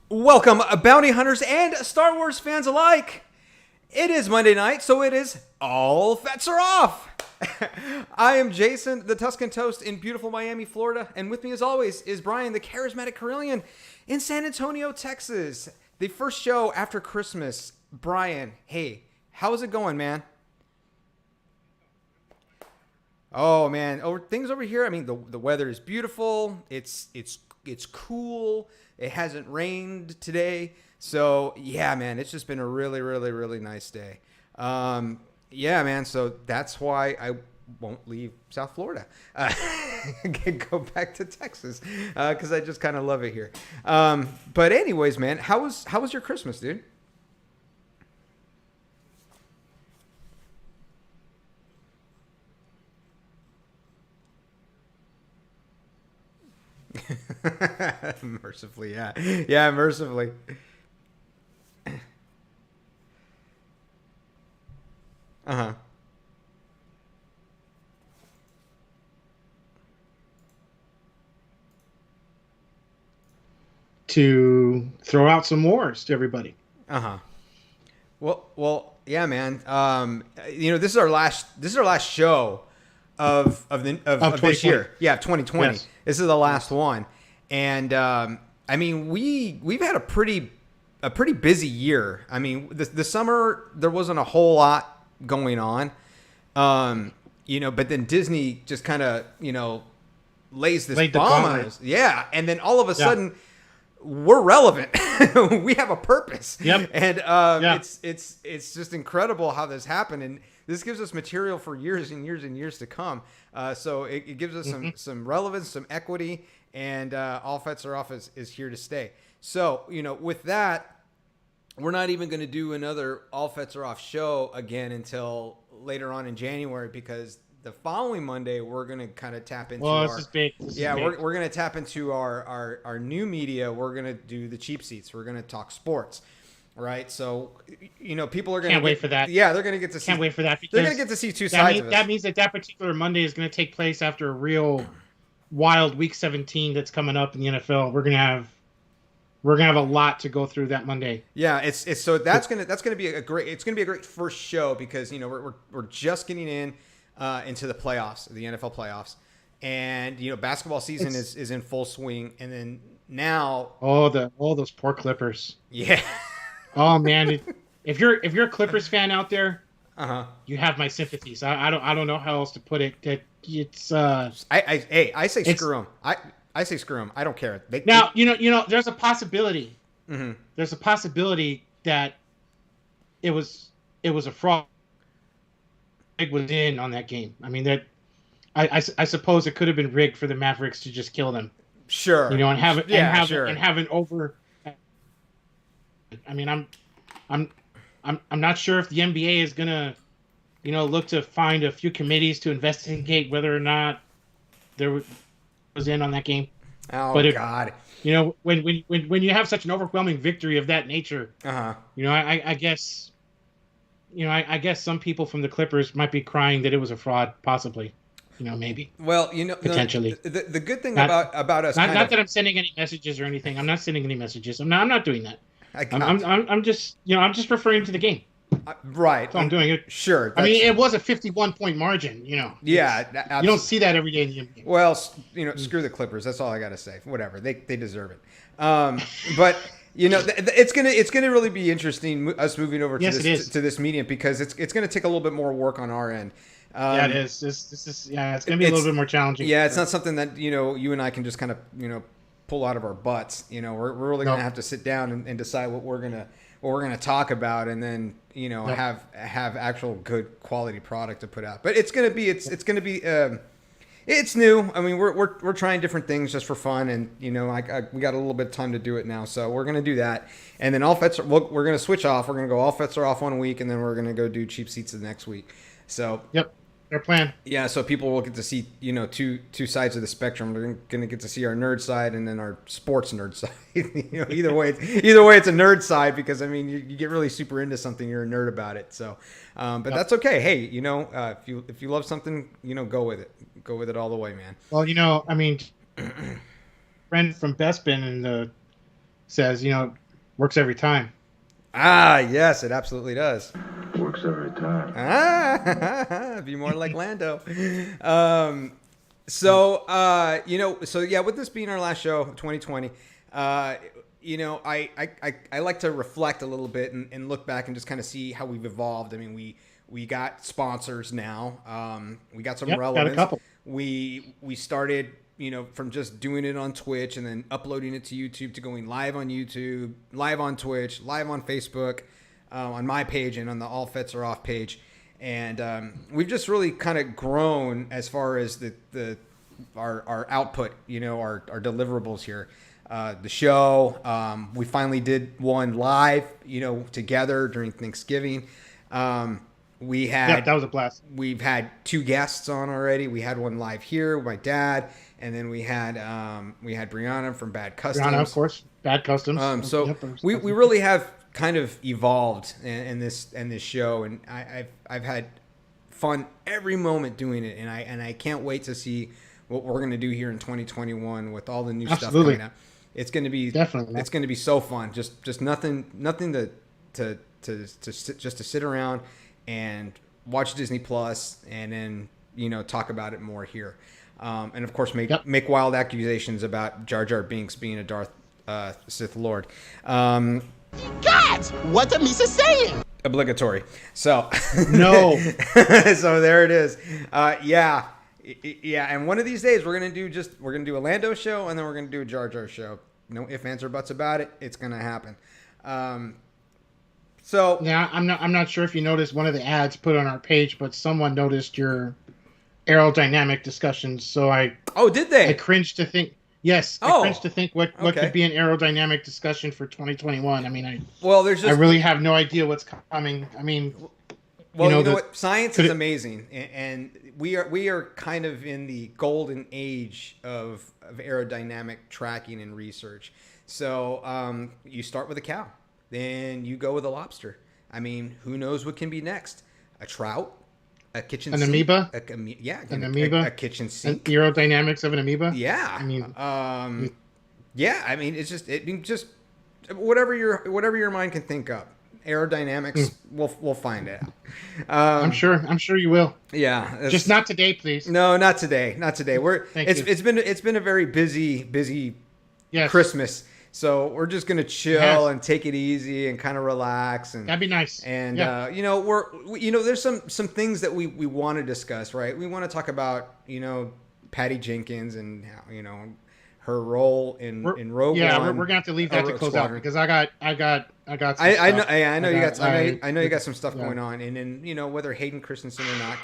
Welcome, bounty hunters and Star Wars fans alike. It is Monday night, so it is all Fetts are off. I am Jason, the Tuscan Toast in beautiful Miami, Florida, and with me as always is Brian, the charismatic Carillion in San Antonio, Texas. The first show after Christmas. Brian, hey, how's it going, man? Oh man, things over here. I mean, the weather is beautiful. It's cool. It hasn't rained today, so yeah, man, it's just been a really nice day. Yeah, man. So that's why I won't leave South Florida. Go back to Texas because I just kind of love it here. But anyways, man, how was your Christmas, dude? Mercifully, yeah, mercifully. Uh-huh. To throw out some wars to everybody. Uh-huh. Well, yeah, man. This is our last show of this 2020. year. Yeah, 2020. Yes. This is the last one, and I mean, we've had a pretty busy year. I mean, the summer there wasn't a whole lot going on, but then Disney just kind of lays this Laid the bomb on gauntlet. us. Yeah, and then all of a sudden we're relevant. We have a purpose. Yep. And Yeah. it's just incredible how this happened, and this gives us material for years and years and years to come. So it gives us some relevance, some equity, and all Fetts are off is here to stay. So with that, we're not even going to do another all Fetts are off show again until later on in January, because the following Monday we're going to kind of tap into Well, this is big. we're going to tap into our new media. We're going to do the cheap seats. We're going to talk sports, right? So, people are going to Can't wait for that. Yeah, they're going to get to see. Can't wait for that. They're Because going to get to see two sides of it. that means that particular Monday is going to take place after a real wild Week 17 that's coming up in the NFL. We're gonna have a lot to go through that Monday. Yeah, it's so that's gonna be a great first show, because we're just getting into the playoffs, the NFL playoffs, and basketball season is in full swing, and then now All those poor Clippers. yeah. Oh man, if you're a Clippers fan out there, Uh-huh. you have my sympathies. I don't know how else to put it. That it's I say It's- screw them. I say screw them. I don't care. now there's a possibility. Mhm. There's a possibility that it was a fraud. Rig was in on that game. I mean that. I suppose it could have been rigged for the Mavericks to just kill them. Sure. And have it sure. and have an over. I mean, I'm not sure if the NBA is gonna, look to find a few committees to investigate whether or not there was in on that game. Oh but God. When you have such an overwhelming victory of that nature, Uh-huh. I guess, I guess some people from the Clippers might be crying that it was a fraud, possibly, maybe. Well, Potentially. the good thing Not- about us Not that I'm sending any messages or anything. I'm not sending any messages. I'm not doing that. I I'm just referring to the game. right. That's all I'm doing. Sure. I mean, that's- it was a 51-point margin. yeah. You don't see that every day in the NBA. Well, screw the Clippers. That's all I got to say. Whatever, they deserve it. But it's gonna really be interesting us moving over to Yes, it this is. to this medium, because it's gonna take a little bit more work on our end. Yeah, it is. This is it's going to be a little bit more challenging. Yeah, it's not something that you and I can just kind of pull out of our butts. We're really gonna have to sit down and decide what we're gonna talk about, and then have actual good quality product to put out. But it's gonna be it's new. I mean, we're trying different things just for fun, and we got a little bit of time to do it now, so we're gonna do that. And then we're gonna switch off. We're gonna go all Fetts are off one week, and then we're gonna go do cheap seats the next week. So Yep. Their plan. yeah, so people will get to see two sides of the spectrum. They're gonna get to see our nerd side and then our sports nerd side. Either way it's a nerd side, because I mean you get really super into something, you're a nerd about it. So, but that's okay. Hey, if you love something, go with it all the way, man. Well, I mean, friend from Bespin and says, works every time. Ah, yes, it absolutely does. Works every time. Ah, be more like Lando. So yeah, with this being our last show, 2020, I like to reflect a little bit and look back and just kind of see how we've evolved. I mean, we got sponsors now. We got some relevance. Got a couple. We started, from just doing it on Twitch and then uploading it to YouTube to going live on YouTube, live on Twitch, live on Facebook, on my page and on the All Fetts Are Off page. And we've just really kind of grown as far as our output, our deliverables here. The show, we finally did one live, together during Thanksgiving. We had that was a blast. We've had 2 guests on already. We had one live here with my dad, and then we had Brianna from Bad Customs. Brianna, of course, Bad Customs. So we really have kind of evolved in this show, and I've had fun every moment doing it, and I can't wait to see what we're going to do here in 2021 with all the new stuff coming out. It's going to be definitely. It's going to be so fun. Just nothing to sit around and watch Disney Plus, and then talk about it more here, and of course make wild accusations about Jar Jar Binks being a Darth Sith Lord. God, what the Misa saying? Obligatory. So no. So there it is. Yeah. And one of these days we're gonna do a Lando show, and then we're gonna do a Jar Jar show. No ifs, ands, or buts about it. It's gonna happen. So yeah, I'm not sure if you noticed one of the ads put on our page, but someone noticed your aerodynamic discussions. So did they? I cringed to think. Yes, I cringed to think what could be an aerodynamic discussion for 2021. I mean, I really have no idea what's coming. I mean, well, you know what? Science is amazing, and we are kind of in the golden age of aerodynamic tracking and research. So you start with a cow, then you go with a lobster. I mean, who knows what can be next? A trout, a kitchen an sink, amoeba, an amoeba, a kitchen sink. The aerodynamics of an amoeba. Yeah, I mean, I mean, it's just whatever your mind can think of. Aerodynamics, we'll find it out. I'm sure you will. Yeah, just not today, please. No, not today. It's been a very busy Christmas. So we're just gonna chill and take it easy and kind of relax, and that'd be nice. And there's some things that we want to discuss, right? We want to talk about Patty Jenkins and her role in Rogue One. Yeah, we're gonna have to leave that to close out because I got some stuff. I know you got some stuff going on, and then whether Hayden Christensen or not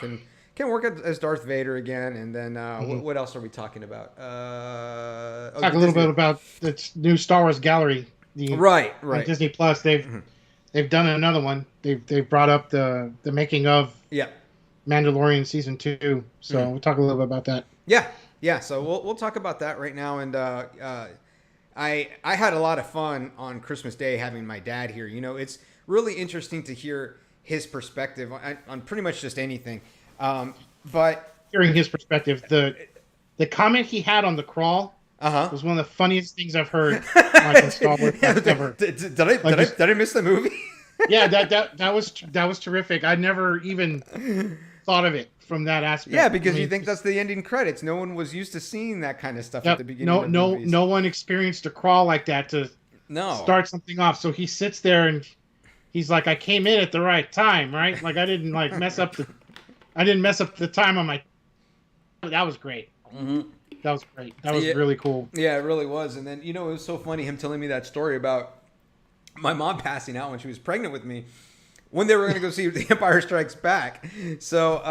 can work as Darth Vader again, and then what else are we talking about? Talk a little bit about the new Star Wars gallery. Right. On Disney Plus, they've done another one. They've brought up the making of Mandalorian season 2. So we'll talk a little bit about that. Yeah. So we'll talk about that right now, and I had a lot of fun on Christmas Day having my dad here. It's really interesting to hear his perspective on pretty much just anything. But hearing his perspective, the comment he had on the crawl was one of the funniest things I've heard in Star Wars ever. Did I miss the movie? Yeah, that was terrific. I never even thought of it from that aspect. Yeah, because you think that's the ending credits. No one was used to seeing that kind of stuff at the beginning. Of movies. No one experienced a crawl like that to start something off. So he sits there and he's like, "I came in at the right time, right? Like I didn't mess up the time on my." That was great. Mm-hmm. That was great. That was really cool. Yeah, it really was. And then it was so funny him telling me that story about my mom passing out when she was pregnant with me, when they were going to go see The Empire Strikes Back. So,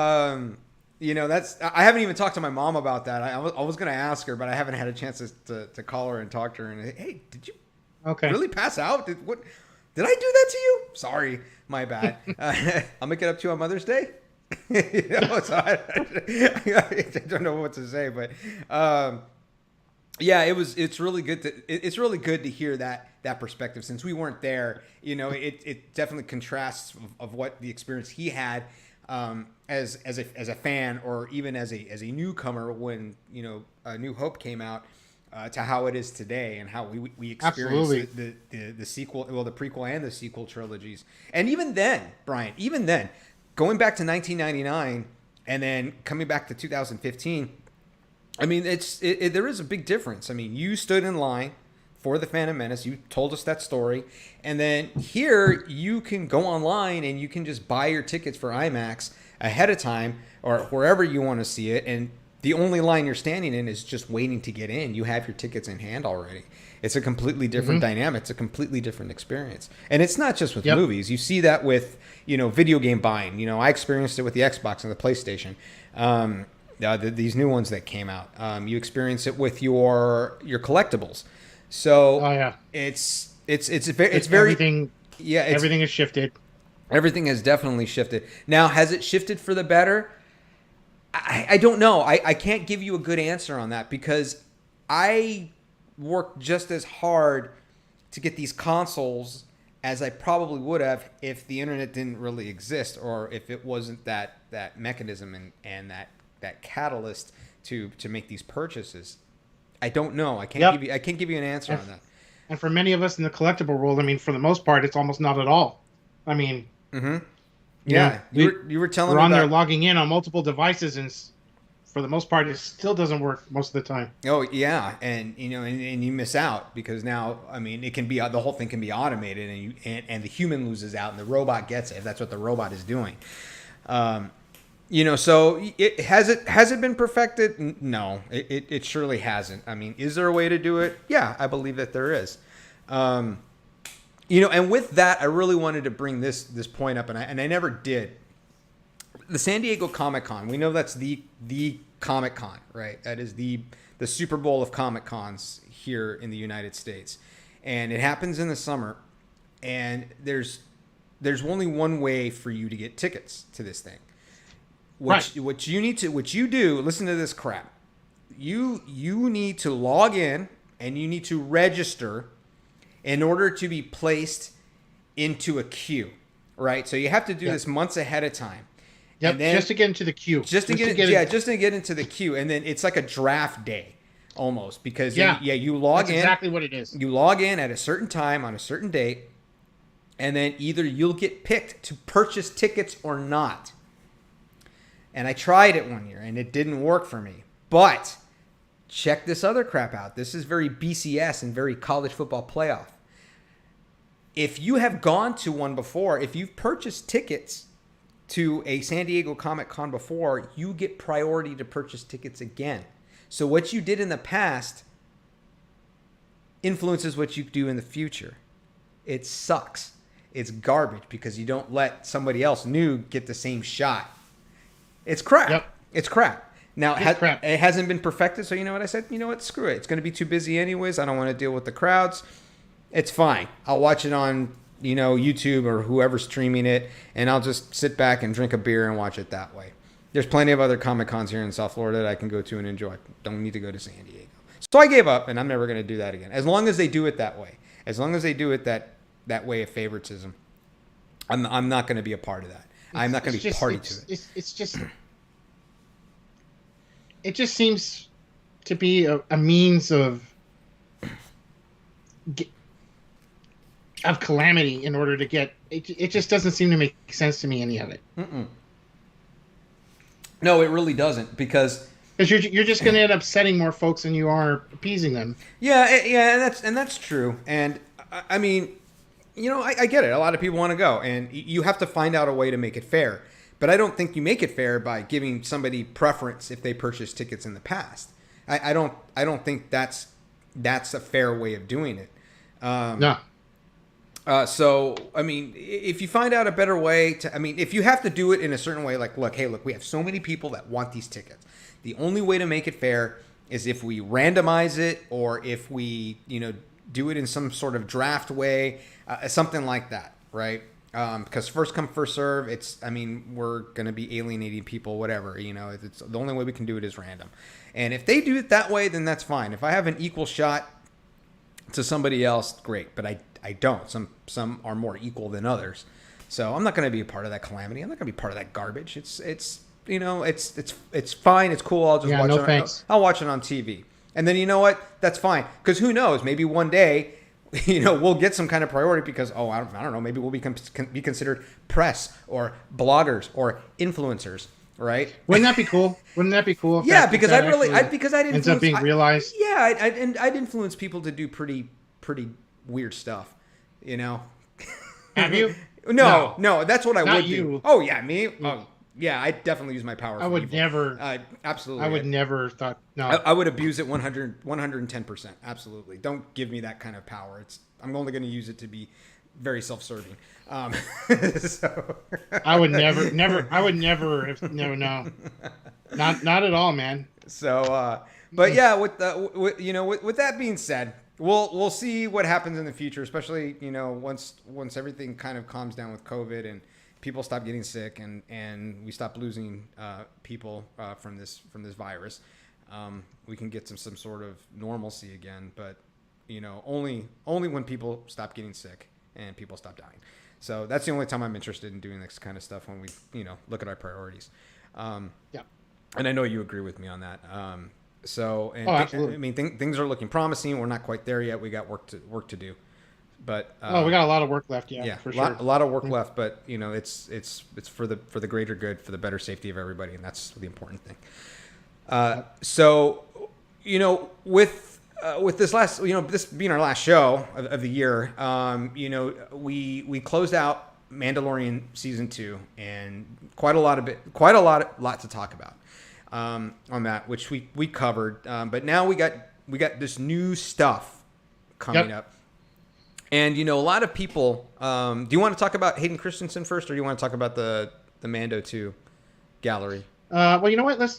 that's I haven't even talked to my mom about that. I was going to ask her, but I haven't had a chance to call her and talk to her. And hey, did you really pass out? Did I do that to you? Sorry, my bad. I'll make it up to you on Mother's Day. So I don't know what to say, but it's really good to hear that perspective, since we weren't there. It definitely contrasts of what the experience he had as a fan, or even as a newcomer when A New Hope came out. to how it is today and how we experience the sequel, well, the prequel and the sequel trilogies. And even then, Brian, going back to 1999 and then coming back to 2015, I mean, there is a big difference. I mean, you stood in line for the Phantom Menace. You told us that story. And then here you can go online and you can just buy your tickets for IMAX ahead of time or wherever you want to see it. And the only line you're standing in is just waiting to get in. You have your tickets in hand already. It's a completely different dynamic. It's a completely different experience. And it's not just with movies. You see that with, video game buying. I experienced it with the Xbox and the PlayStation. These new ones that came out. You experience it with your collectibles. So it's very everything. Yeah, everything has shifted. Everything has definitely shifted. Now, has it shifted for the better? I don't know. I can't give you a good answer on that because I worked just as hard to get these consoles as I probably would have if the internet didn't really exist or if it wasn't that mechanism and that catalyst to make these purchases. I don't know. I can't give you an answer on that. And for many of us in the collectible world, I mean, for the most part, it's almost not at all. I mean, yeah, you were telling me we're on there logging in on multiple devices, and for the most part, it still doesn't work most of the time. Oh yeah, and and you miss out because now, I mean, it can be the whole thing can be automated, and the human loses out, and the robot gets it if that's what the robot is doing. So has it been perfected? No, it surely hasn't. I mean, is there a way to do it? Yeah, I believe that there is. And with that, I really wanted to bring this point up, and I never did. The San Diego Comic-Con, we know that's the Comic-Con, right? That is the Super Bowl of Comic-Cons here in the United States. And it happens in the summer, and there's only one way for you to get tickets to this thing. What you do, listen to this crap. You need to log in and you need to register in order to be placed into a queue, right? So you have to do this months ahead of time. Yep, and then, just to get into the queue. Just to get into the queue. And then it's like a draft day almost because you log in. That's exactly what it is. You log in at a certain time on a certain date, and then either you'll get picked to purchase tickets or not. And I tried it one year, and it didn't work for me. But check this other crap out. This is very BCS and very college football playoff. If you have gone to one before, if you've purchased tickets to a San Diego Comic-Con before, you get priority to purchase tickets again. So what you did in the past influences what you do in the future. It sucks. It's garbage because you don't let somebody else new get the same shot. It's crap. Yep. It's crap. Now, it hasn't been perfected, so you know what I said? You know what? Screw it. It's going to be too busy anyways. I don't want to deal with the crowds. It's fine. I'll watch it on, YouTube or whoever's streaming it, and I'll just sit back and drink a beer and watch it that way. There's plenty of other Comic-Cons here in South Florida that I can go to and enjoy. Don't need to go to San Diego. So I gave up, and I'm never going to do that again. As long as they do it that way. As long as they do it that way of favoritism, I'm not going to be a part of that. I'm not going to be party to it. It just seems to be a means of calamity in order to get it. It just doesn't seem to make sense to me, any of it. No, it really doesn't because you're just going to end up upsetting more folks than you are appeasing them. Yeah, and that's true. And I mean, I get it. A lot of people want to go, and you have to find out a way to make it fair. But I don't think you make it fair by giving somebody preference if they purchased tickets in the past. I don't think that's a fair way of doing it. No. So, I mean, if you find out a better way if you have to do it in a certain way, like, look, we have so many people that want these tickets. The only way to make it fair is if we randomize it or if we, do it in some sort of draft way, something like that, right? Because first come, first serve, we're going to be alienating people, whatever, it's the only way we can do it is random. And if they do it that way, then that's fine. If I have an equal shot to somebody else, great. But I don't. Some are more equal than others. So I'm not going to be a part of that calamity. I'm not going to be part of that garbage. It's fine. It's cool. I'll just watch it. I'll watch it on TV. And then you know what? That's fine. Because who knows? Maybe one day, we'll get some kind of priority because, I don't know, maybe we'll be considered press or bloggers or influencers, right? Wouldn't that be cool? Yeah, because I'd ends up being realized. Yeah, I'd influence people to do pretty weird stuff, Have you? No, that's what I would you. do. Oh yeah, me. Oh, yeah, I definitely use my power. I would never. Absolutely. I would never thought. No, I would abuse it 110%. Absolutely. Don't give me that kind of power. I'm only going to use it to be very self-serving. So I would never. I would never. No. Not at all, man. So, but yeah, with that being said, we'll see what happens in the future, especially once everything kind of calms down with COVID and people stop getting sick and we stop losing people from this virus. We can get some sort of normalcy again, but only when people stop getting sick and people stop dying. So that's the only time I'm interested in doing this kind of stuff, when we look at our priorities. Yeah. And I know you agree with me on that. Absolutely. I mean, things are looking promising. We're not quite there yet. We got work to do. But we got a lot of work left. Yeah, for sure. A lot of work left. But it's for the greater good, for the better safety of everybody, and that's the important thing. So with this last, this being our last show of the year, we closed out Mandalorian season 2, and quite a lot to talk about on that, which we covered. But now we got this new stuff coming up. And, a lot of people, do you want to talk about Hayden Christensen first, or do you want to talk about the Mando 2 gallery? Well, you know what? Let's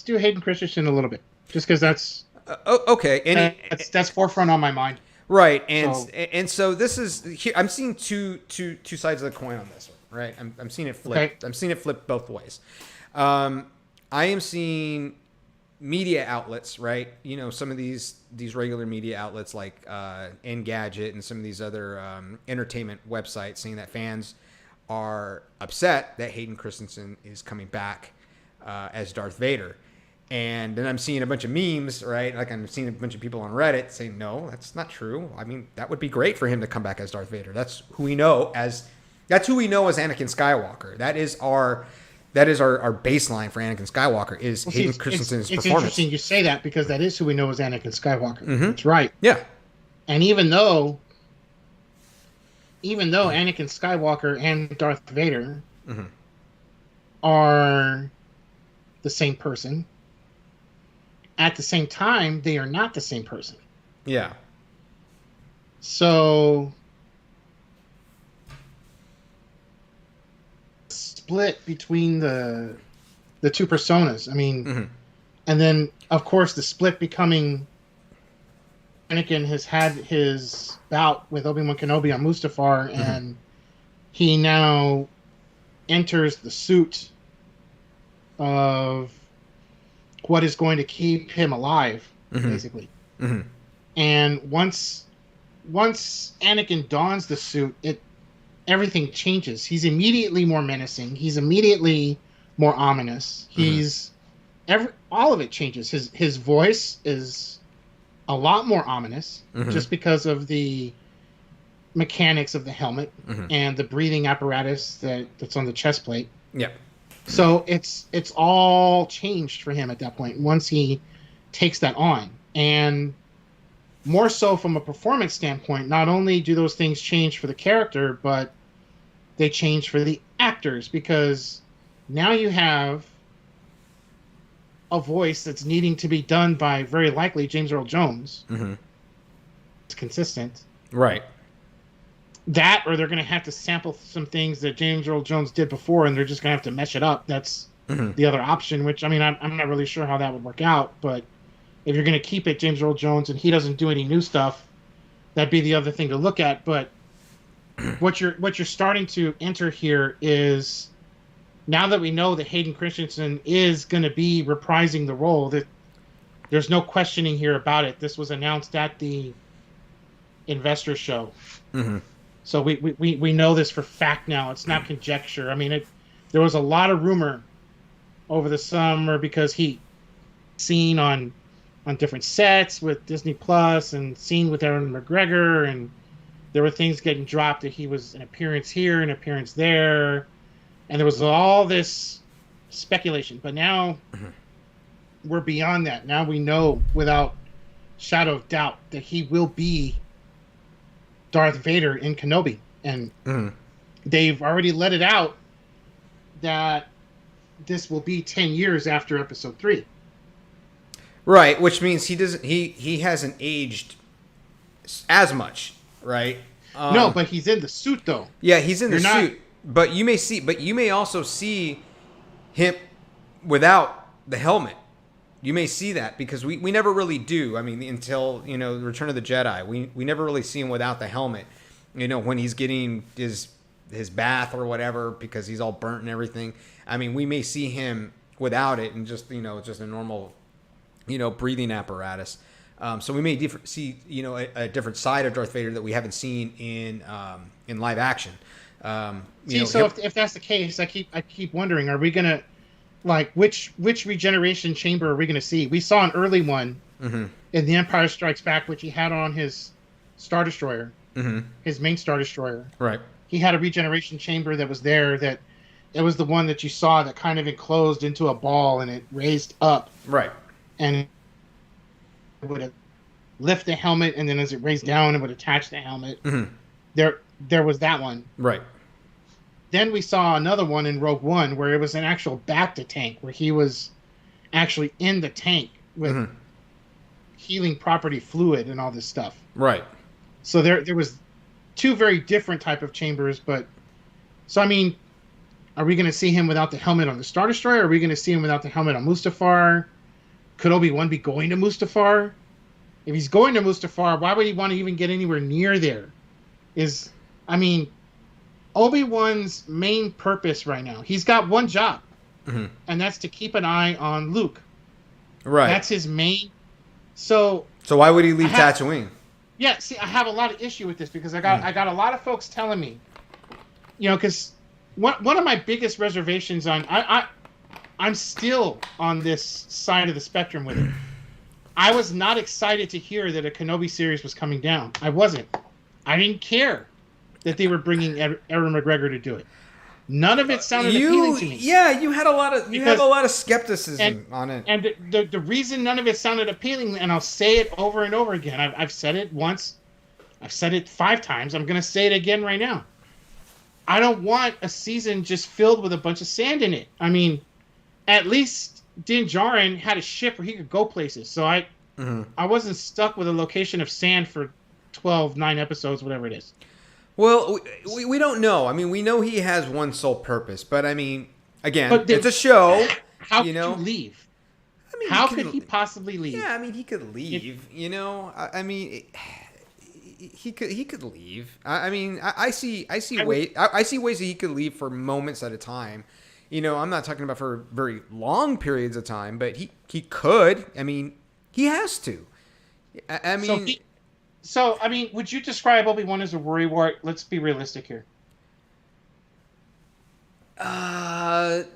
do Hayden Christensen a little bit, just because that's okay. And that's forefront on my mind. Right. And so this is here. I'm seeing two sides of the coin on this one. Right. I'm seeing it flip. Okay. I'm seeing it flip both ways. I am seeing media outlets, right? Some of these regular media outlets like Engadget and some of these other entertainment websites, saying that fans are upset that Hayden Christensen is coming back as Darth Vader. And then I'm seeing a bunch of memes, right? Like, I'm seeing a bunch of people on Reddit saying, no, that's not true. I mean, that would be great for him to come back as Darth Vader. That's who we know as Anakin Skywalker. That is our baseline for Anakin Skywalker is Hayden Christensen's performance. It's interesting you say that, because that is who we know as Anakin Skywalker. Mm-hmm. That's right. Yeah. And even though Anakin Skywalker and Darth Vader are the same person, at the same time, they are not the same person. Yeah. So split between the two personas. I mean, and then of course the split becoming Anakin has had his bout with Obi-Wan Kenobi on Mustafar, and he now enters the suit of what is going to keep him alive, basically. And once Anakin dons the suit, everything changes. He's immediately more menacing. He's immediately more ominous. He's all of it changes. His voice is a lot more ominous, just because of the mechanics of the helmet and the breathing apparatus that's on the chest plate. Yeah. So it's all changed for him at that point once he takes that on. And more so from a performance standpoint, not only do those things change for the character, but they change for the actors, because now you have a voice that's needing to be done by very likely James Earl Jones. It's consistent. Right. That, or they're going to have to sample some things that James Earl Jones did before, and they're just going to have to mesh it up. That's the other option, which, I mean, I'm not really sure how that would work out. But if you're going to keep it James Earl Jones and he doesn't do any new stuff, that'd be the other thing to look at. But what you're starting to enter here is, now that we know that Hayden Christensen is going to be reprising the role, that there's no questioning here about it. This was announced at the investor show. So we know this for fact now. It's not conjecture. I mean, there was a lot of rumor over the summer because he seen on on different sets with Disney Plus and seen with Ewan McGregor, and there were things getting dropped that he was an appearance here, an appearance there, and there was all this speculation. But now we're beyond that. Now we know without shadow of doubt that he will be Darth Vader in Kenobi, and they've already let it out that this will be 10 years after Episode 3. Right, which means he hasn't aged as much, right? No, but he's in the suit though. Yeah, he's in the suit. But you may also see him without the helmet. You may see that because we never really do. I mean, until, Return of the Jedi, we never really see him without the helmet. When he's getting his bath or whatever because he's all burnt and everything. I mean, we may see him without it and just just a normal breathing apparatus. So we may see a different side of Darth Vader that we haven't seen in live action. If that's the case, I keep wondering, are we gonna which regeneration chamber are we gonna see? We saw an early one in The Empire Strikes Back, which he had on his Star Destroyer, his main Star Destroyer. Right. He had a regeneration chamber that was there. That it was the one that you saw that kind of enclosed into a ball and it raised up. Right. And it would lift the helmet, and then as it raised down, it would attach the helmet. There was that one. Right. Then we saw another one in Rogue One where it was an actual bacta tank, where he was actually in the tank with healing property fluid and all this stuff. Right. So there was two very different type of chambers, but so I mean, are we going to see him without the helmet on the Star Destroyer? Are we going to see him without the helmet on Mustafar? Could Obi-Wan be going to Mustafar? If he's going to Mustafar, why would he want to even get anywhere near there? Obi-Wan's main purpose right now, he's got one job, and that's to keep an eye on Luke. Right. That's his main. So why would he leave Tatooine? Yeah, see, I have a lot of issue with this because I got a lot of folks telling me, because one of my biggest reservations on I'm still on this side of the spectrum with it. I was not excited to hear that a Kenobi series was coming down. I wasn't. I didn't care that they were bringing Ewan McGregor to do it. None of it sounded appealing to me. Yeah, you had a lot of skepticism on it. And the reason none of it sounded appealing, and I'll say it over and over again. I've said it once. I've said it 5 times. I'm going to say it again right now. I don't want a season just filled with a bunch of sand in it. I mean, at least Din Djarin had a ship where he could go places. So I wasn't stuck with a location of sand for 9 episodes, whatever it is. Well, we don't know. I mean, we know he has one sole purpose, but I mean, again, it's a show. How could you leave? I mean, how could he possibly leave? Yeah, I mean, he could leave. I mean, he could leave. I mean, I see ways that he could leave for moments at a time. I'm not talking about for very long periods of time, but he could. I mean, he has to. I mean. So, would you describe Obi-Wan as a worrywart? Let's be realistic here. No,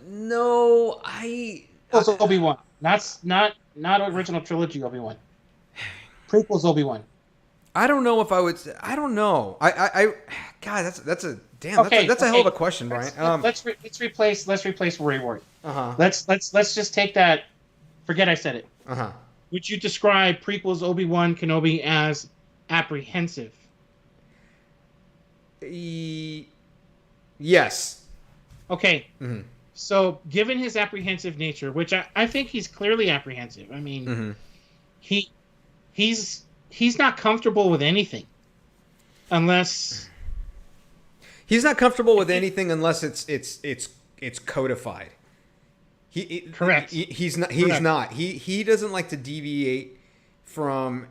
Obi-Wan. Not original trilogy Obi-Wan. Prequels Obi-Wan. I don't know if I would. I don't know. God, that's a damn. That's a hell of a question, Brian. Let's replace worrywart. Let's just take that. Forget I said it. Would you describe prequels Obi-Wan Kenobi as apprehensive? Yes. Okay. So, given his apprehensive nature, which I think he's clearly apprehensive. I mean, he's not comfortable with anything, unless he's not comfortable with anything unless it's codified. Correct. He's not. He doesn't like to deviate from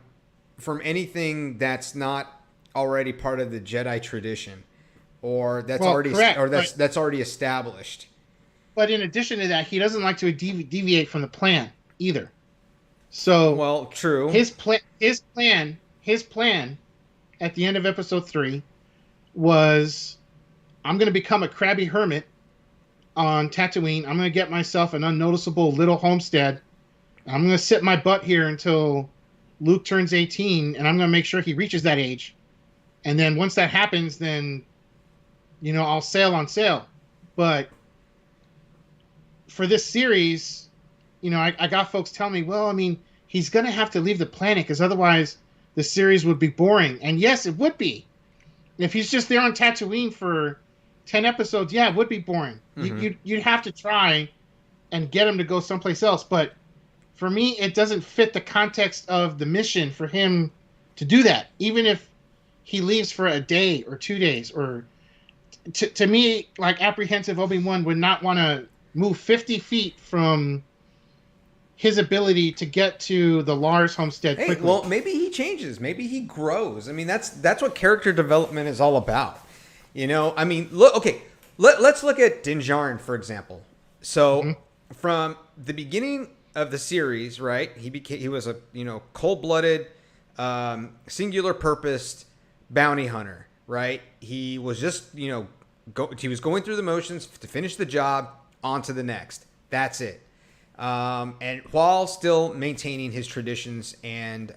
anything that's not already part of the Jedi tradition, or that's already established. But in addition to that, he doesn't like to deviate from the plan either. So, well, true. His plan at the end of Episode 3 was, I'm going to become a crabby hermit on Tatooine. I'm going to get myself an unnoticeable little homestead I'm going to sit my butt here until Luke turns 18, and I'm going to make sure he reaches that age. And then once that happens, then, I'll sail on sail. But for this series, I got folks telling me, well, I mean, he's going to have to leave the planet because otherwise the series would be boring. And yes, it would be. If he's just there on Tatooine for 10 episodes, yeah, it would be boring. Mm-hmm. You'd have to try and get him to go someplace else. But for me, it doesn't fit the context of the mission for him to do that. Even if he leaves for a day or 2 days, or to me, like, apprehensive Obi-Wan would not want to move 50 feet from his ability to get to the Lars homestead quickly. Well, maybe he changes. Maybe he grows. I mean, that's what character development is all about. I mean, look. Okay, let's look at Din Djarin, for example. So, from the beginning of the series, right? He was a cold-blooded, singular purposed bounty hunter, right? He was just he was going through the motions to finish the job, on to the next. That's it. And while still maintaining his traditions and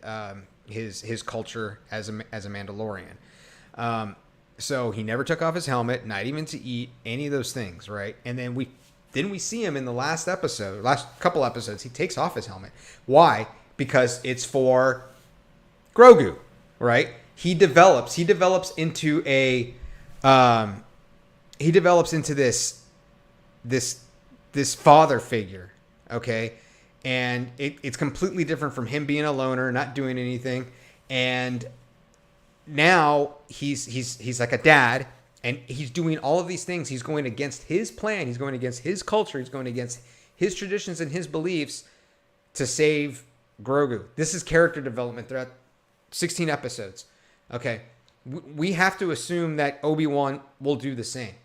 his culture as a Mandalorian. So he never took off his helmet, not even to eat, any of those things, right? And then we see him in the last couple episodes, he takes off his helmet. Why? Because it's for Grogu, right? He develops into this father figure, okay? And it's completely different from him being a loner, not doing anything. And now he's like a dad, and he's doing all of these things. He's going against his plan. He's going against his culture. He's going against his traditions and his beliefs to save Grogu. This is character development throughout 16 episodes. Okay. We have to assume that Obi-Wan will do the same.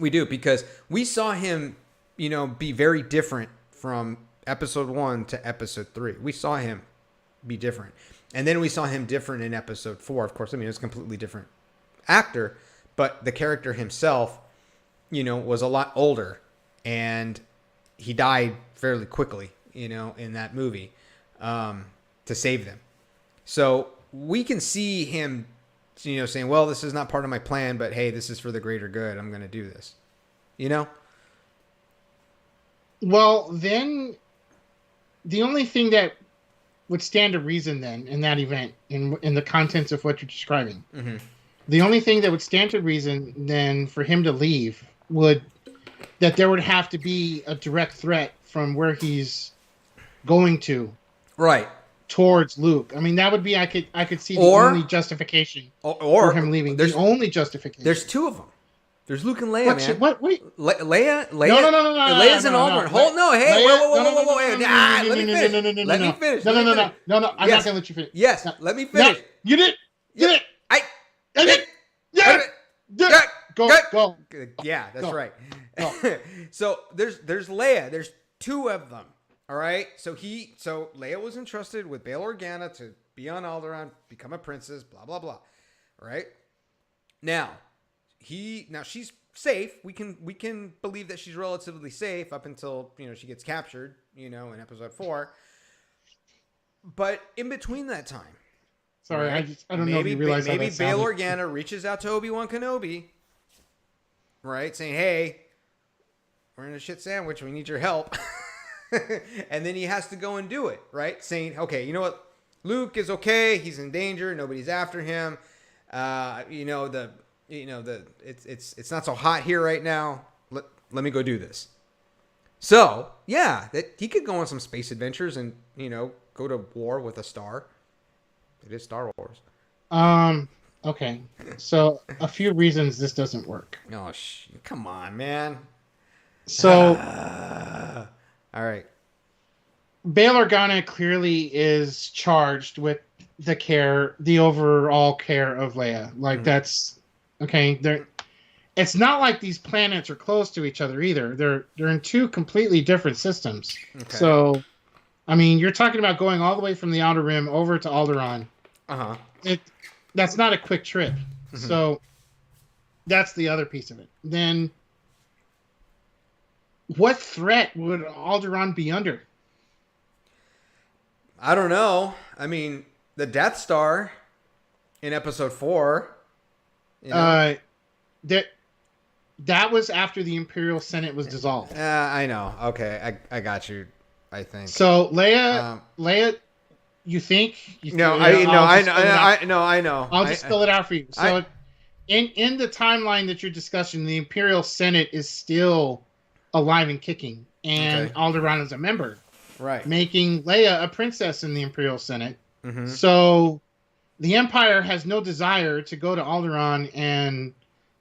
We do, because we saw him, be very different from episode 1 to episode 3. We saw him be different. And then we saw him different in episode 4. Of course, it's a completely different actor, but the character himself, was a lot older, and he died fairly quickly, in that movie, to save them. So we can see him, saying, well, this is not part of my plan, but hey, this is for the greater good. I'm going to do this, Well, then the only thing that would stand to reason then in that event, in the contents of what you're describing, the only thing that would stand to reason then for him to leave that there would have to be a direct threat from where he's going to, right, towards Luke. I mean, that would be, I could see the only justification for him leaving. The only justification. There's two of them. There's Luke and Leia, man. What? Wait. Leia? No. Leia's in Alderaan. No. Hey, whoa. Let me finish. Let me finish. No. I'm not going to let you finish. Yes, let me finish. You did. Go. Yeah, that's right. So there's Leia. There's two of them. All right. So Leia was entrusted with Bail Organa to be on Alderaan, become a princess, blah blah blah. All right. Now she's safe. We can believe that she's relatively safe up until she gets captured. In episode 4. But in between that time, sorry, right? I don't know if you realize maybe Bail Organa reaches out to Obi-Wan Kenobi, right, saying, "Hey, we're in a shit sandwich. We need your help." And then he has to go and do it, right? Saying, "Okay, you know what? Luke is okay. He's in danger. Nobody's after him. It's not so hot here right now. Let me go do this." So yeah, that he could go on some space adventures and go to war with a star. It is Star Wars. Okay. So a few reasons this doesn't work. Oh, come on, man. So, all right. Bail Organa clearly is charged with the overall care of Leia. Like that's okay. It's not like these planets are close to each other either. They're in two completely different systems. Okay. So, I mean, you're talking about going all the way from the Outer Rim over to Alderaan. That's not a quick trip. So that's the other piece of it. Then what threat would Alderaan be under? I don't know. I mean, the Death Star in Episode 4. You know? That was after the Imperial Senate was dissolved. I know. Okay, I got you. I think so. Leia, you think? I know. I'll just spell it out for you. So, in the timeline that you're discussing, the Imperial Senate is still alive and kicking, and Alderaan is a member, right? Making Leia a princess in the Imperial Senate. Mm-hmm. So, the Empire has no desire to go to Alderaan and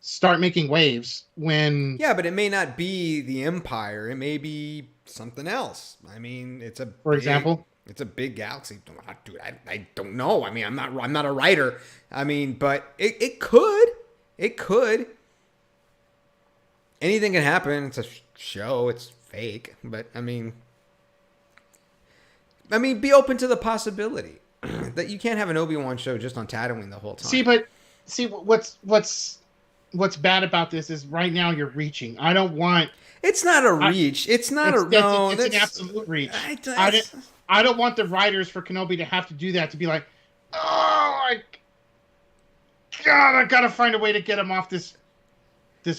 start making waves when... Yeah, but it may not be the Empire. It may be something else. I mean, For example? It's a big galaxy. Dude, I don't know. I mean, I'm not a writer. I mean, but it could. It could. Anything can happen. It's a show. It's fake. But, I mean, be open to the possibility that you can't have an Obi-Wan show just on Tatooine the whole time. See, what's bad about this is right now you're reaching. I don't want... It's not a reach. It's an absolute reach. I don't want the writers for Kenobi to have to do that, to be like, I gotta find a way to get him off this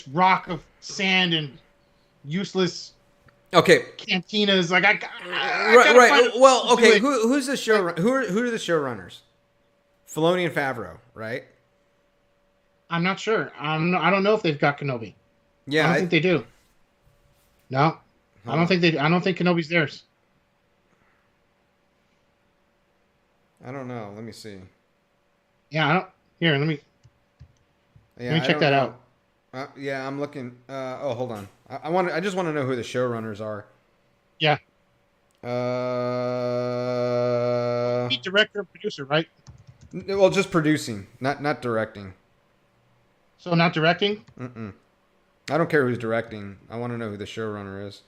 rock of sand and useless cantinas. Like right. Well, okay. Who's the show? Who are the showrunners? Filoni and Favreau, right? I'm not sure. I don't know if they've got Kenobi. Yeah, I don't think they do. No, I don't think Kenobi's theirs. I don't know. Let me see. Yeah, I don't. Here, let me check that out. Yeah, I'm looking. Hold on. I just want to know who the showrunners are. Yeah. Director and producer, right? Well, just producing, not directing. So not directing? Mm-mm. I don't care who's directing. I want to know who the showrunner is.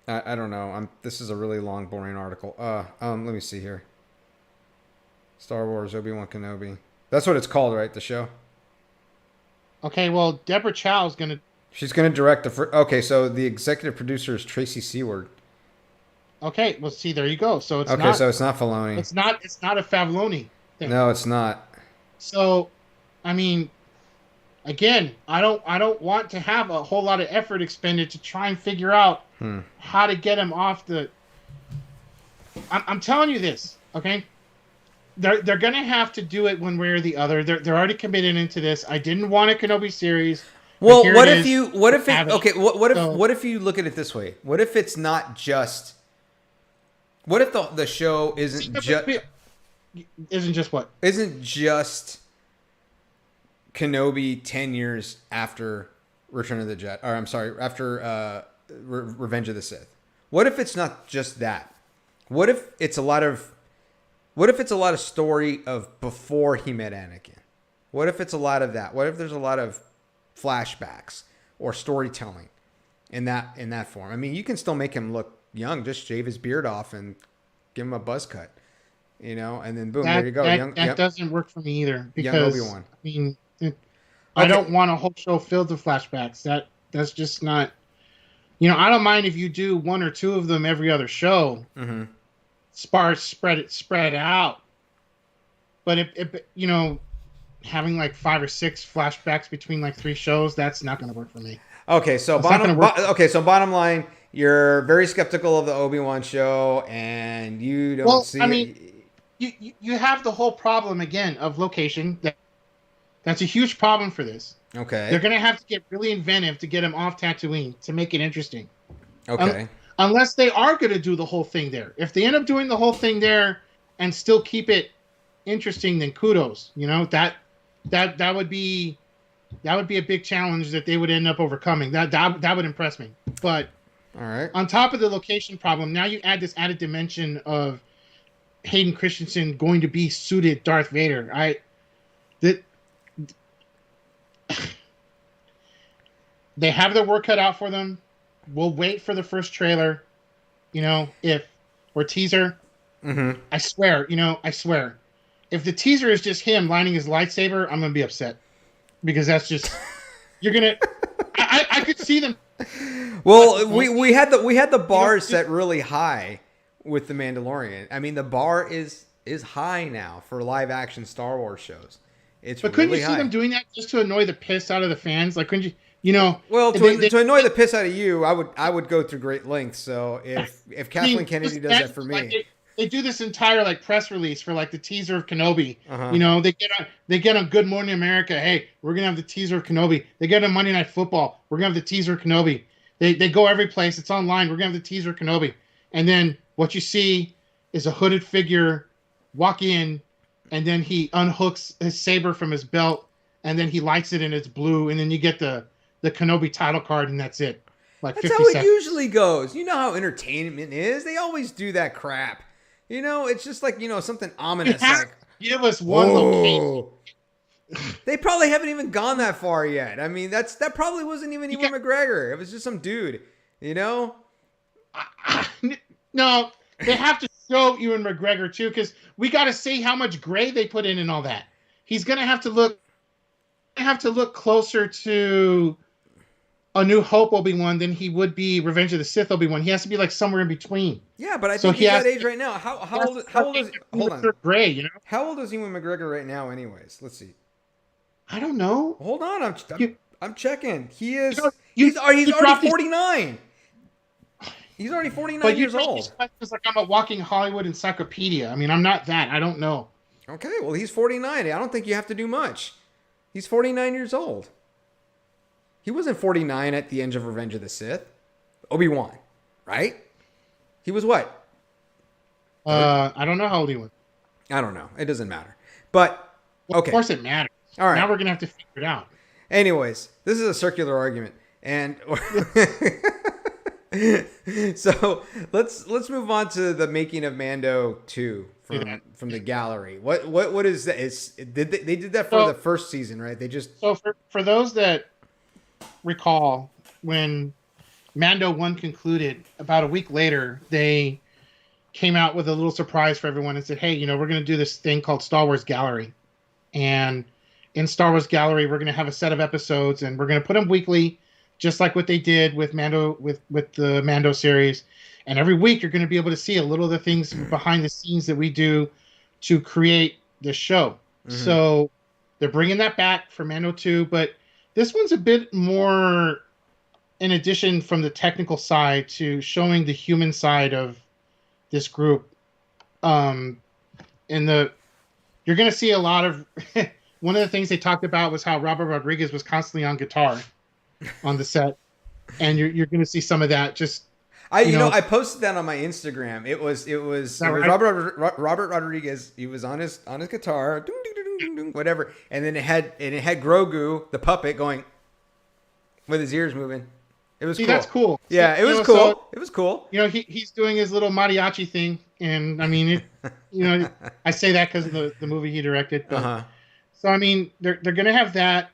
I don't know. This is a really long, boring article. Let me see here. Star Wars Obi-Wan Kenobi. That's what it's called, right? The show. Okay. Well, Deborah Chow is gonna. She's gonna direct the first. Okay, so the executive producer is Tracy Seward. Okay. Well, see, there you go. So it's okay. So it's not Filoni. It's not a Favloni thing. No, it's not. So, I mean, again, I don't want to have a whole lot of effort expended to try and figure out how to get him off the... I'm telling you this, okay? They're going to have to do it one way or the other. They're already committed into this. I didn't want a Kenobi series. Well, what if you look at it this way? What if it's not just... What if the show isn't just... Isn't just what? Isn't just Kenobi 10 years after Return of the Jedi, or I'm sorry, after Revenge of the Sith. What if it's not just that? What if it's a lot of story of before he met Anakin? What if it's a lot of that? What if there's a lot of flashbacks or storytelling in that form? I mean, you can still make him look young. Just shave his beard off and give him a buzz cut. You know, and then boom, there you go. That doesn't work for me either, because I mean, I don't want a whole show filled with flashbacks. That's just not. You know, I don't mind if you do one or two of them every other show. Mm-hmm. Spread out. But if you know, having like 5 or 6 flashbacks between like 3 shows, that's not going to work for me. Okay, so bottom line, you're very skeptical of the Obi-Wan show, and you don't see. I mean, you have the whole problem again of location. That's a huge problem for this. Okay. They're going to have to get really inventive to get him off Tatooine to make it interesting. Okay. Unless they are going to do the whole thing there. If they end up doing the whole thing there and still keep it interesting, then kudos. You know, that would be a big challenge that they would end up overcoming. That would impress me. But all right. On top of the location problem, now you add this added dimension of Hayden Christensen going to be suited Darth Vader. They have their work cut out for them. We'll wait for the first trailer, you know, or teaser. Mm-hmm. I swear. If the teaser is just him lining his lightsaber, I'm gonna be upset, because that's just I could see them. Well, we had the bar set really high with The Mandalorian. I mean, the bar is high now for live action Star Wars shows. It's But couldn't really you see high. them doing that just to annoy the piss out of the fans? Like, couldn't you? Well, to annoy the piss out of you, I would go through great lengths. So if Kathleen Kennedy does that for me, like they do this entire like press release for like the teaser of Kenobi. Uh-huh. They get on Good Morning America. Hey, we're gonna have the teaser of Kenobi. They get on Monday Night Football. We're gonna have the teaser of Kenobi. They go every place. It's online. We're gonna have the teaser of Kenobi. And then what you see is a hooded figure walk in, and then he unhooks his saber from his belt, and then he lights it and it's blue, and then you get the Kenobi title card, and that's it. Like that's how it usually goes. You know how entertainment is. They always do that crap. It's just like, something ominous. Like, give us one location. They probably haven't even gone that far yet. I mean, that probably wasn't even Ewan McGregor. It was just some dude, No, they have to show Ewan McGregor too, because we got to see how much gray they put in and all that. He's gonna have to look closer to A New Hope Obi-Wan than he would be Revenge of the Sith Obi-Wan. He has to be like somewhere in between. Yeah, but I think he's that age right now. How old is hold on. Gray, How old is Ewan McGregor right now anyways? Let's see. I don't know. Hold on, I'm checking. He is he's already 49. He's already 49 years old. It's like I'm a walking Hollywood encyclopedia. I mean, I'm not that. I don't know. Okay, well, he's 49. I don't think you have to do much. He's 49 years old. He wasn't 49 at the end of Revenge of the Sith. Obi-Wan, right? He was what? I don't know how old he was. I don't know. It doesn't matter. But, okay. Of course it matters. All right. Now we're going to have to figure it out. Anyways, this is a circular argument. And so let's move on to the making of Mando 2 from the gallery. What is that? They did that for the first season, right? So for those that recall, when Mando 1 concluded, about a week later, they came out with a little surprise for everyone and said, hey, we're going to do this thing called Star Wars Gallery. And in Star Wars Gallery, we're going to have a set of episodes, and we're going to put them weekly, just like what they did with Mando, with the Mando series. And every week, you're going to be able to see a little of the things behind the scenes that we do to create the show. Mm-hmm. So they're bringing that back for Mando 2, but this one's a bit more, in addition from the technical side, to showing the human side of this group. You're going to see a lot of... One of the things they talked about was how Robert Rodriguez was constantly on guitar on the set. And you're going to see some of that. I posted that on my Instagram. It was right? Robert Rodriguez. He was on his guitar, whatever, and then it had Grogu, the puppet, going with his ears moving. It was cool. That's cool. Yeah, it was cool. So, it was cool. He's doing his little mariachi thing, and I mean, I say that because of the movie he directed. But, uh-huh. So I mean, they're gonna have that.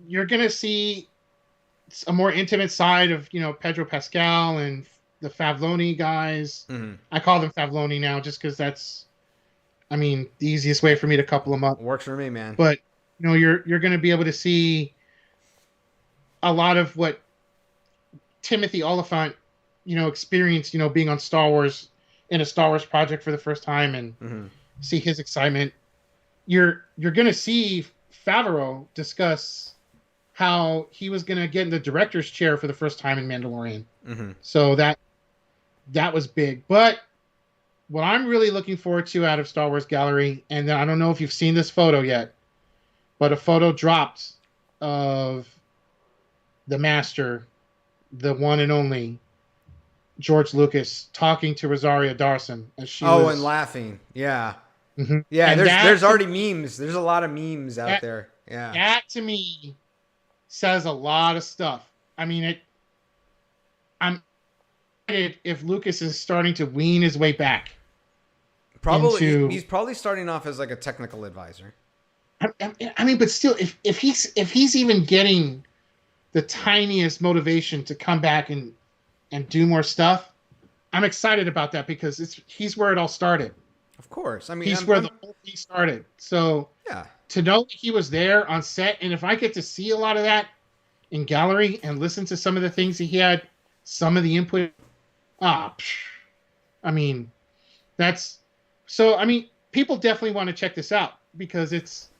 You're gonna see a more intimate side of Pedro Pascal and the Favloni guys. Mm-hmm. I call them Favloni now just because that's, I mean, the easiest way for me to couple them up. Works for me, man. But you're going to be able to see a lot of what Timothy Oliphant experienced being on Star Wars, in a Star Wars project for the first time, and mm-hmm. see his excitement. You're going to see Favreau discuss how he was going to get in the director's chair for the first time in Mandalorian. Mm-hmm. So that was big. But what I'm really looking forward to out of Star Wars Gallery, and I don't know if you've seen this photo yet, but a photo dropped of the master, the one and only George Lucas, talking to Rosario Dawson as she was... and laughing. Yeah. Mm-hmm. Yeah, and there's already memes. There's a lot of memes out there. Yeah. That, to me, says a lot of stuff. I mean, I'm excited if Lucas is starting to wean his way back. He's probably starting off as like a technical advisor. I mean, but still, if he's even getting the tiniest motivation to come back and do more stuff, I'm excited about that, because he's where it all started. Of course. I mean, he's where the whole thing started. So yeah, to know that he was there on set, and if I get to see a lot of that in gallery and listen to some of the things he had, some of the input, I I mean, that's so. I mean, people definitely want to check this out because it's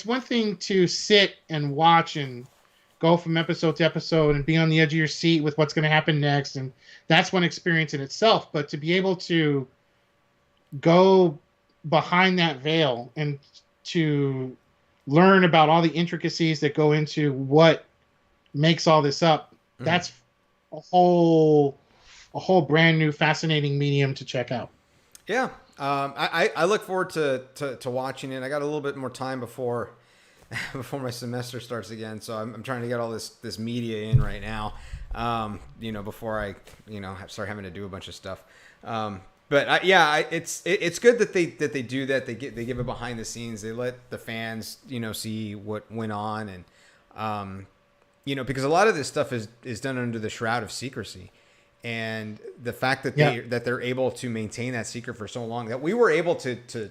one thing to sit and watch and go from episode to episode and be on the edge of your seat with what's going to happen next, and that's one experience in itself. But to be able to go behind that veil and to learn about all the intricacies that go into what makes all this up, that's a whole brand new fascinating medium to check out. Yeah. I look forward to watching it. I got a little bit more time before my semester starts again, so I'm trying to get all this media in right now, before I start having to do a bunch of stuff. But it's good that they do that. They give it behind the scenes. They let the fans see what went on, and because a lot of this stuff is done under the shroud of secrecy. And the fact that they're able to maintain that secret for so long, that we were able to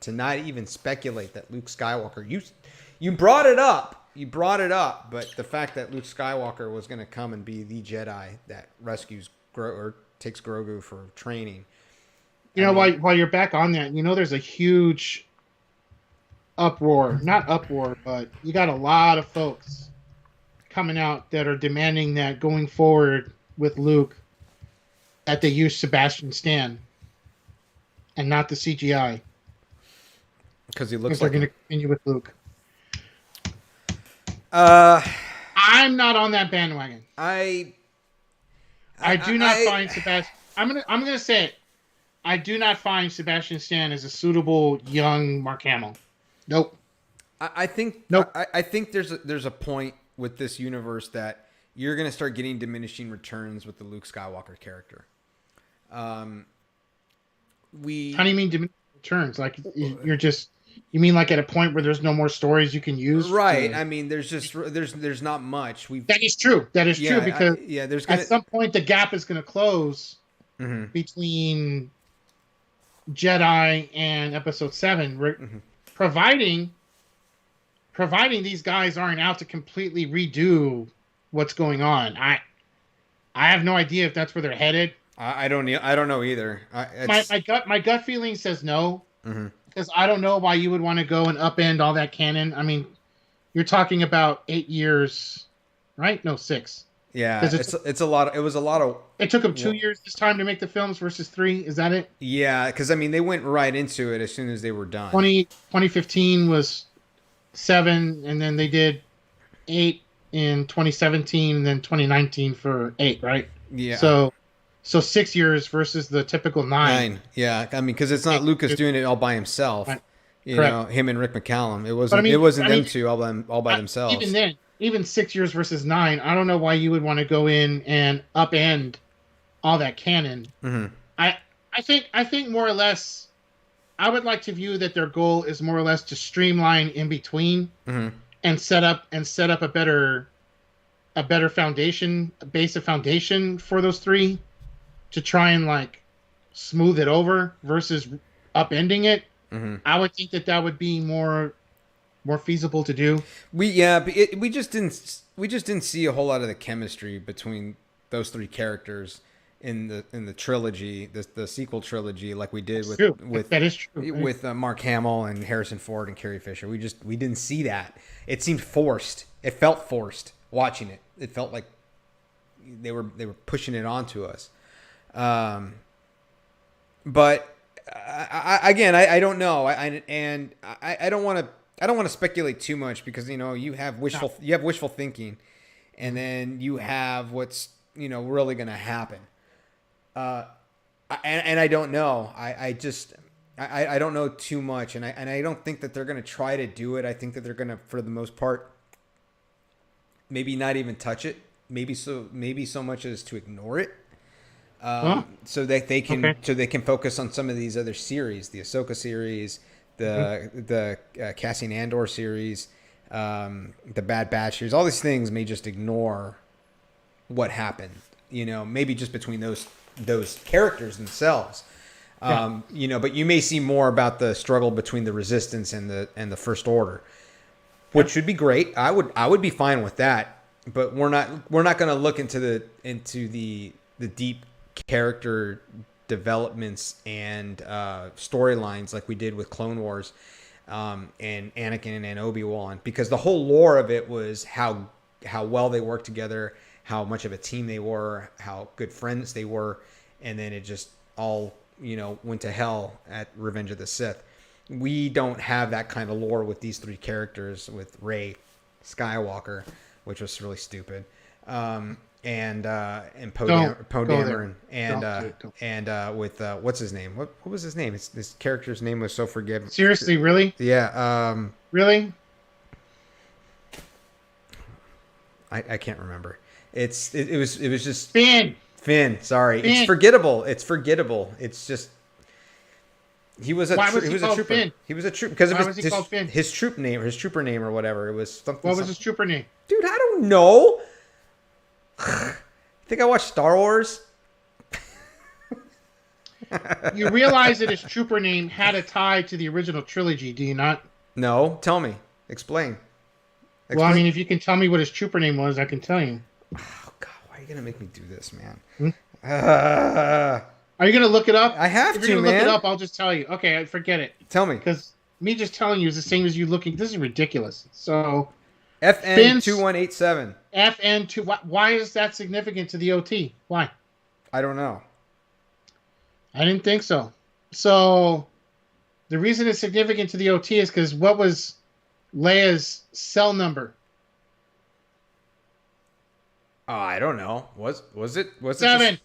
not even speculate that Luke Skywalker, you brought it up, but the fact that Luke Skywalker was going to come and be the Jedi that rescues or takes Grogu for training. While you're back on that, there's a huge not uproar, but you got a lot of folks coming out that are demanding that going forward with Luke, that they use Sebastian Stan and not the CGI, because he looks they're like going to continue with Luke. I'm not on that bandwagon. I do not find Sebastian. I'm gonna say it. I do not find Sebastian Stan as a suitable young Mark Hamill. Nope. I think there's a point with this universe that you're going to start getting diminishing returns with the Luke Skywalker character. How do you mean diminishing returns? Like you mean like at a point where there's no more stories you can use? Right. I mean, there's not much. That is true. That is true because at some point the gap is going to close between Jedi and Episode 7, providing these guys aren't out to completely redo what's going on. I have no idea if that's where they're headed. I don't know either. My gut feeling says no, because I don't know why you would want to go and upend all that canon. I mean, you're talking about 8 years, right? No, 6. Yeah, it's a lot. It was a lot of. It took them 2 years this time to make the films versus 3. Is that it? Yeah, because I mean they went right into it as soon as they were done. 2015 was 7, and then they did 8 in 2017, and then 2019 for 8, right? Yeah. So 6 years versus the typical 9. Yeah, I mean, because it's not Lucas doing it all by himself. Right. Him and Rick McCallum. It wasn't them two all by themselves. Even then, even 6 years versus 9, I don't know why you would want to go in and upend all that canon. I think more or less, I would like to view that their goal is more or less to streamline in between. And set up a better foundation, a base of foundation for those 3 to try and like smooth it over versus upending it. I would think that would be more feasible to do. We just didn't see a whole lot of the chemistry between those 3 characters in the trilogy, the sequel trilogy, like we did with that is true, right? With Mark Hamill and Harrison Ford and Carrie Fisher. We didn't see that. It seemed forced. It felt forced watching it. It felt like they were pushing it onto us. But I don't know. I don't want to speculate too much because you have wishful thinking, and then you have what's really going to happen. And I don't know. I don't know too much, and I don't think that they're going to try to do it. I think that they're going to, for the most part, maybe not even touch it. Maybe so much as to ignore it, so that they can focus on some of these other series, the Ahsoka series, the Cassian Andor series, the Bad Batch series. All these things may just ignore what happened. Maybe just between those characters themselves. But you may see more about the struggle between the Resistance and the First Order, which should be great. I would be fine with that. But we're not going to look into the deep character developments and storylines like we did with Clone Wars and Anakin and Obi-Wan, because the whole lore of it was how well they worked together, how much of a team they were, how good friends they were, and then it just all, went to hell at Revenge of the Sith. We don't have that kind of lore with these three characters, with Rey Skywalker, which was really stupid, and Poe Dameron, and with what's his name? What was his name? This character's name was so forgiven. Seriously, really? Yeah. Really? I can't remember. It was just Finn. Sorry, Finn. It's forgettable. It's just he was a Why was he called trooper. Finn? He was a trooper because of his trooper name or whatever. It was something. What was his trooper name? Dude, I don't know. Think I watched Star Wars? You realize that his trooper name had a tie to the original trilogy, do you not? No, tell me. Explain. Well, I mean, if you can tell me what his trooper name was, I can tell you. Oh God, why are you gonna make me do this, man? Are you gonna look it up? I have if to, you're gonna man. look it up, I'll just tell you. Okay, forget it. Tell me. Because me just telling you is the same as you looking. This is ridiculous. So, FN2187. FN2. Why is that significant to the OT? Why? I don't know. I didn't think so. So, the reason it's significant to the OT is because what was Leia's cell number? Oh, I don't know. Was it 7.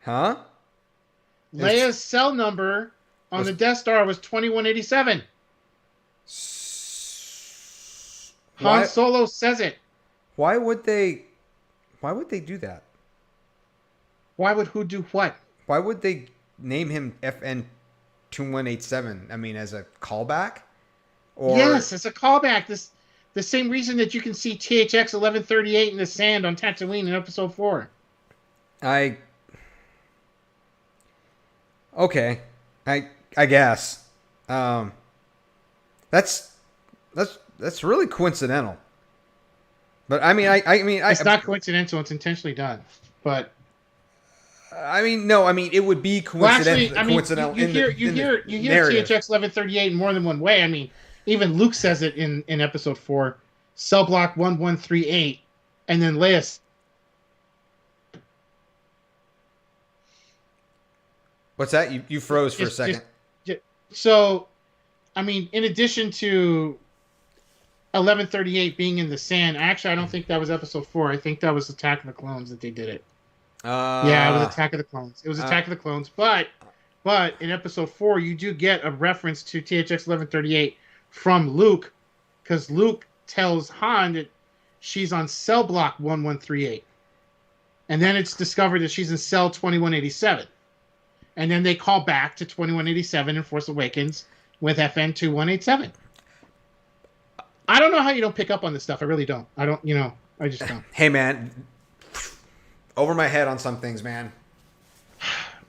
Huh? Leia's cell number on the Death Star was 2187. Han Solo says it. Why would they do that? Why would who do what? Why would they name him FN2187? I mean, as a callback? Or Yes, it's a callback. The same reason that you can see THX 1138 in the sand on Tatooine in Episode 4. Okay. I guess. That's really coincidental. But I mean, it's not coincidental. It's intentionally done. But I mean, no. I mean, it would be coincidental. Coincidental. You hear THX 1138 in more than one way. I mean, even Luke says it in Episode 4, Cell Block 1138, and then Leia. What's that? You froze for a second. So, I mean, in addition to 1138 being in the sand, actually, I don't think that was Episode 4. I think that was Attack of the Clones that they did it. Yeah, it was Attack of the Clones. It was Attack of the Clones. But in Episode 4, you do get a reference to THX 1138 from Luke, because Luke tells Han that she's on Cell Block 1138. And then it's discovered that she's in Cell 2187. And then they call back to 2187 in Force Awakens with FN2187. I don't know how you don't pick up on this stuff. I really don't. I just don't. Hey, man. Over my head on some things, man.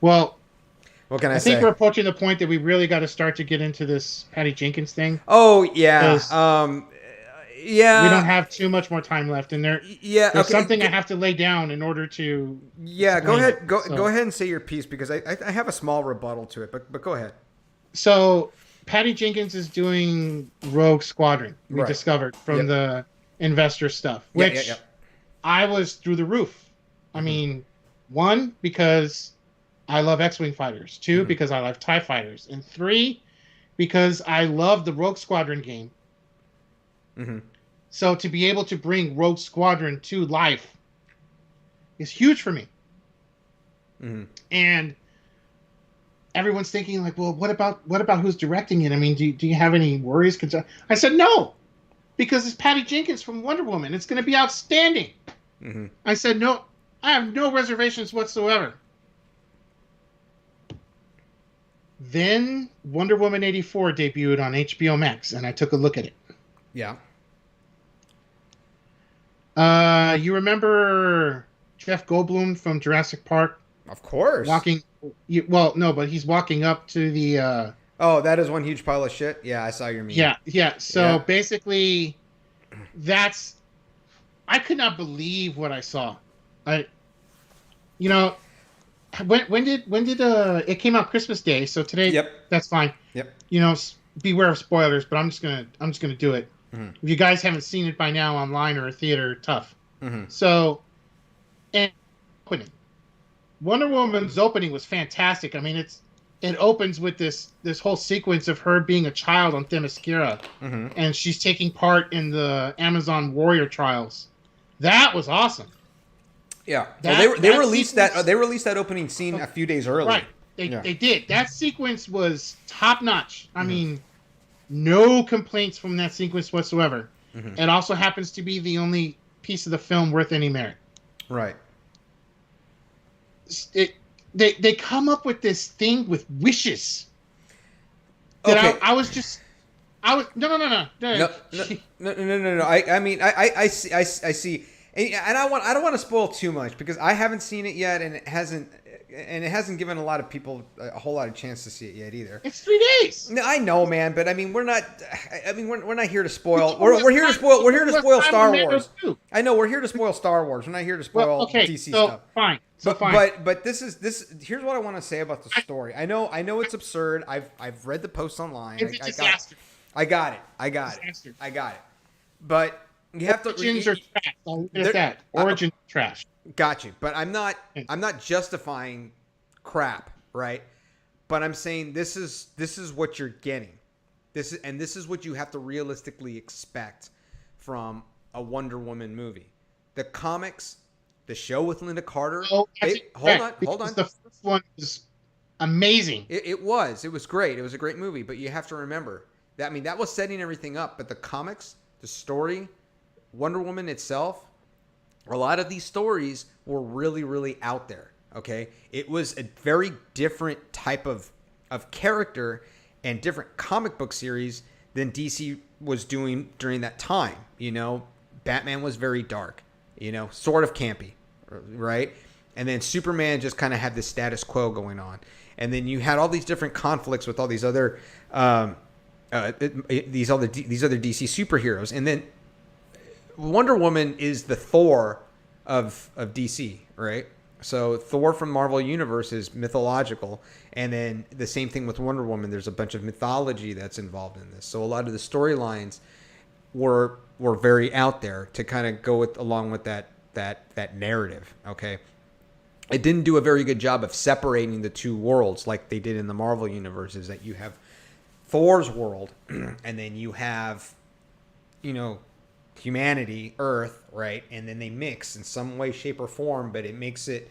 Well, what can I say? I think we're approaching the point that we really got to start to get into this Patty Jenkins thing. Oh, yeah. Yeah. We don't have too much more time left, and there's okay. something I have to lay down in order to. Yeah, go ahead. Go ahead and say your piece, because I have a small rebuttal to it, but go ahead. So, Patty Jenkins is doing Rogue Squadron. We discovered from the investor stuff, which I was through the roof. I mean, 1, because I love X-Wing fighters. 2, because I love TIE fighters. And 3, because I love the Rogue Squadron game. Mm-hmm. So to be able to bring Rogue Squadron to life is huge for me. Mm-hmm. And everyone's thinking like, well, what about who's directing it? I mean, do you have any worries? I said no, because it's Patty Jenkins from Wonder Woman. It's going to be outstanding. Mm-hmm. I said no. I have no reservations whatsoever. Then Wonder Woman 84 debuted on HBO Max, and I took a look at it. Yeah. You remember Jeff Goldblum from Jurassic Park? Of course. But he's walking up to the... Oh, that is one huge pile of shit? Yeah, I saw your meme. Yeah. So basically, I could not believe what I saw. when did it came out Christmas Day? So today, Yep. That's fine. Yep. You know, beware of spoilers, but I'm just gonna do it. Mm-hmm. If you guys haven't seen it by now online or a theater, tough. Mm-hmm. So, and opening, Wonder Woman's opening was fantastic. I mean, it opens with this whole sequence of her being a child on Themyscira, Mm-hmm. and she's taking part in the Amazon warrior trials. That was awesome. Yeah, That they released sequence, they released that opening scene a few days early. Right, they did. That sequence was top notch. I mean, no complaints from that sequence whatsoever. Mm-hmm. It also happens to be the only piece of the film worth any merit. Right. They come up with this thing with wishes. That Okay. I was no. No. I mean, I see, and I don't want to spoil too much because I haven't seen it yet, and it hasn't given a lot of people a whole lot of chance to see it yet either. It's 3 days. No, I know, man, but I mean, we're not here to spoil. We're here to spoil. We're here to spoil Star Wars. I know we're here to spoil Star Wars. We're not here to spoil DC stuff. Fine. But this. Here's what I want to say about the story. I know it's absurd. I've read the posts online. It's a disaster. I got it. But you have Origins to. are trash. I'll leave it at that. Origins are trash. Got you. But I'm not justifying crap, right? But I'm saying this is what you're getting. This is what you have to realistically expect from a Wonder Woman movie. The comics, the show with Linda Carter. Oh, hold on. The first one was amazing. It was great. It was a great movie. But you have to remember that. I mean, that was setting everything up. But the comics, the story, Wonder Woman itself, a lot of these stories were really, really out there. Okay, it was a very different type of character and different comic book series than DC was doing during that time. You know, Batman was very dark, you know, sort of campy, right? And then Superman just kind of had this status quo going on. And then you had all these different conflicts with all these other these other DC superheroes. And then Wonder Woman is the Thor of DC, right? So Thor from Marvel Universe is mythological, and then the same thing with Wonder Woman. There's a bunch of mythology that's involved in this. So a lot of the storylines were very out there to kind of go along with that narrative. Okay, it didn't do a very good job of separating the two worlds like they did in the Marvel Universe. Is that you have Thor's world, and then you have, you know, humanity, Earth, right? And then they mix in some way, shape, or form, but it makes it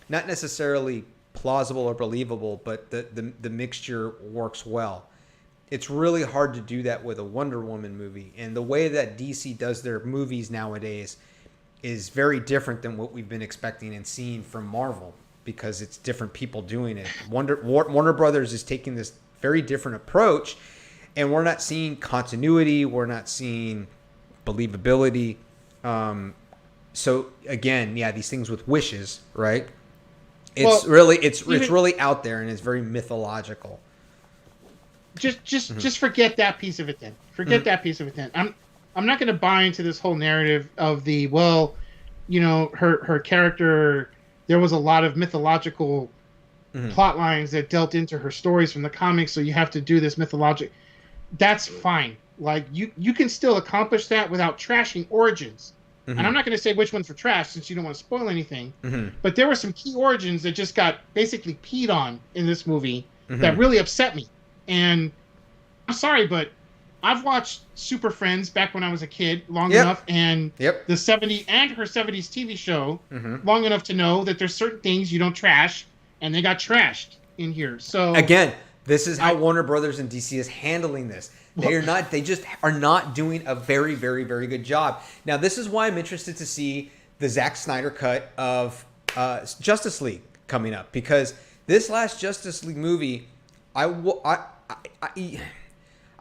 not necessarily plausible or believable, but the mixture works well. It's really hard to do that with a Wonder Woman movie. And the way that DC does their movies nowadays is very different than what we've been expecting and seeing from Marvel, because it's different people doing it. Warner Brothers is taking this very different approach, and we're not seeing continuity. We're not seeing believability. So again, yeah, these things with wishes, right? It's really out there, and it's very mythological. Just forget that piece of it then. Forget that piece of it then. I'm not going to buy into this whole narrative of the, well, you know, her character, there was a lot of mythological plot lines that dealt into her stories from the comics, so you have to do this mythologic. That's fine. Like, you can still accomplish that without trashing origins. And I'm not going to say which ones were trash since you don't want to spoil anything. But there were some key origins that just got basically peed on in this movie that really upset me. And I'm sorry, but I've watched Super Friends back when I was a kid long enough, and the 70s and her 70s TV show long enough to know that there's certain things you don't trash, and they got trashed in here. So again, this is how Warner Brothers and DC is handling this. They just are not doing a very, very, very good job. Now, this is why I'm interested to see the Zack Snyder cut of Justice League coming up, because this last Justice League movie, I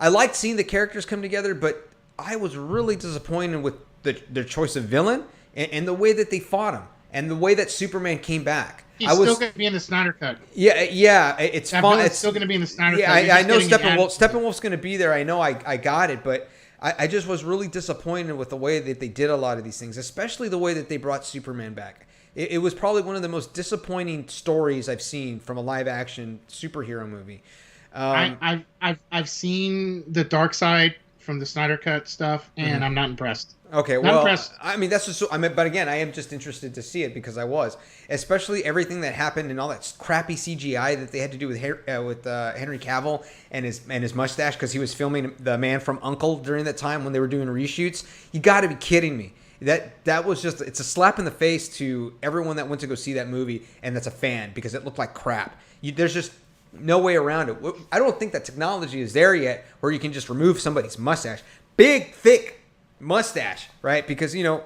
liked seeing the characters come together, but I was really disappointed with their choice of villain and the way that they fought him and the way that Superman came back. He's still going to be in the Snyder cut. Yeah, it's fun. It's still going to be in the Snyder cut. Yeah, I know Steppenwolf's going to be there. I know I got it, but I just was really disappointed with the way that they did a lot of these things, especially the way that they brought Superman back. It was probably one of the most disappointing stories I've seen from a live action superhero movie. I've seen the Dark Side from the Snyder Cut stuff, and I'm not impressed. Okay, not well, impressed. I mean that's just. But again, I am just interested to see it because I was, especially everything that happened and all that crappy CGI that they had to do with Henry Cavill and his mustache because he was filming The Man from U.N.C.L.E. during that time when they were doing reshoots. You got to be kidding me. That was just, it's a slap in the face to everyone that went to go see that movie and that's a fan because it looked like crap. There's just no way around it. I don't think that technology is there yet where you can just remove somebody's mustache. Big, thick mustache, right? Because, you know,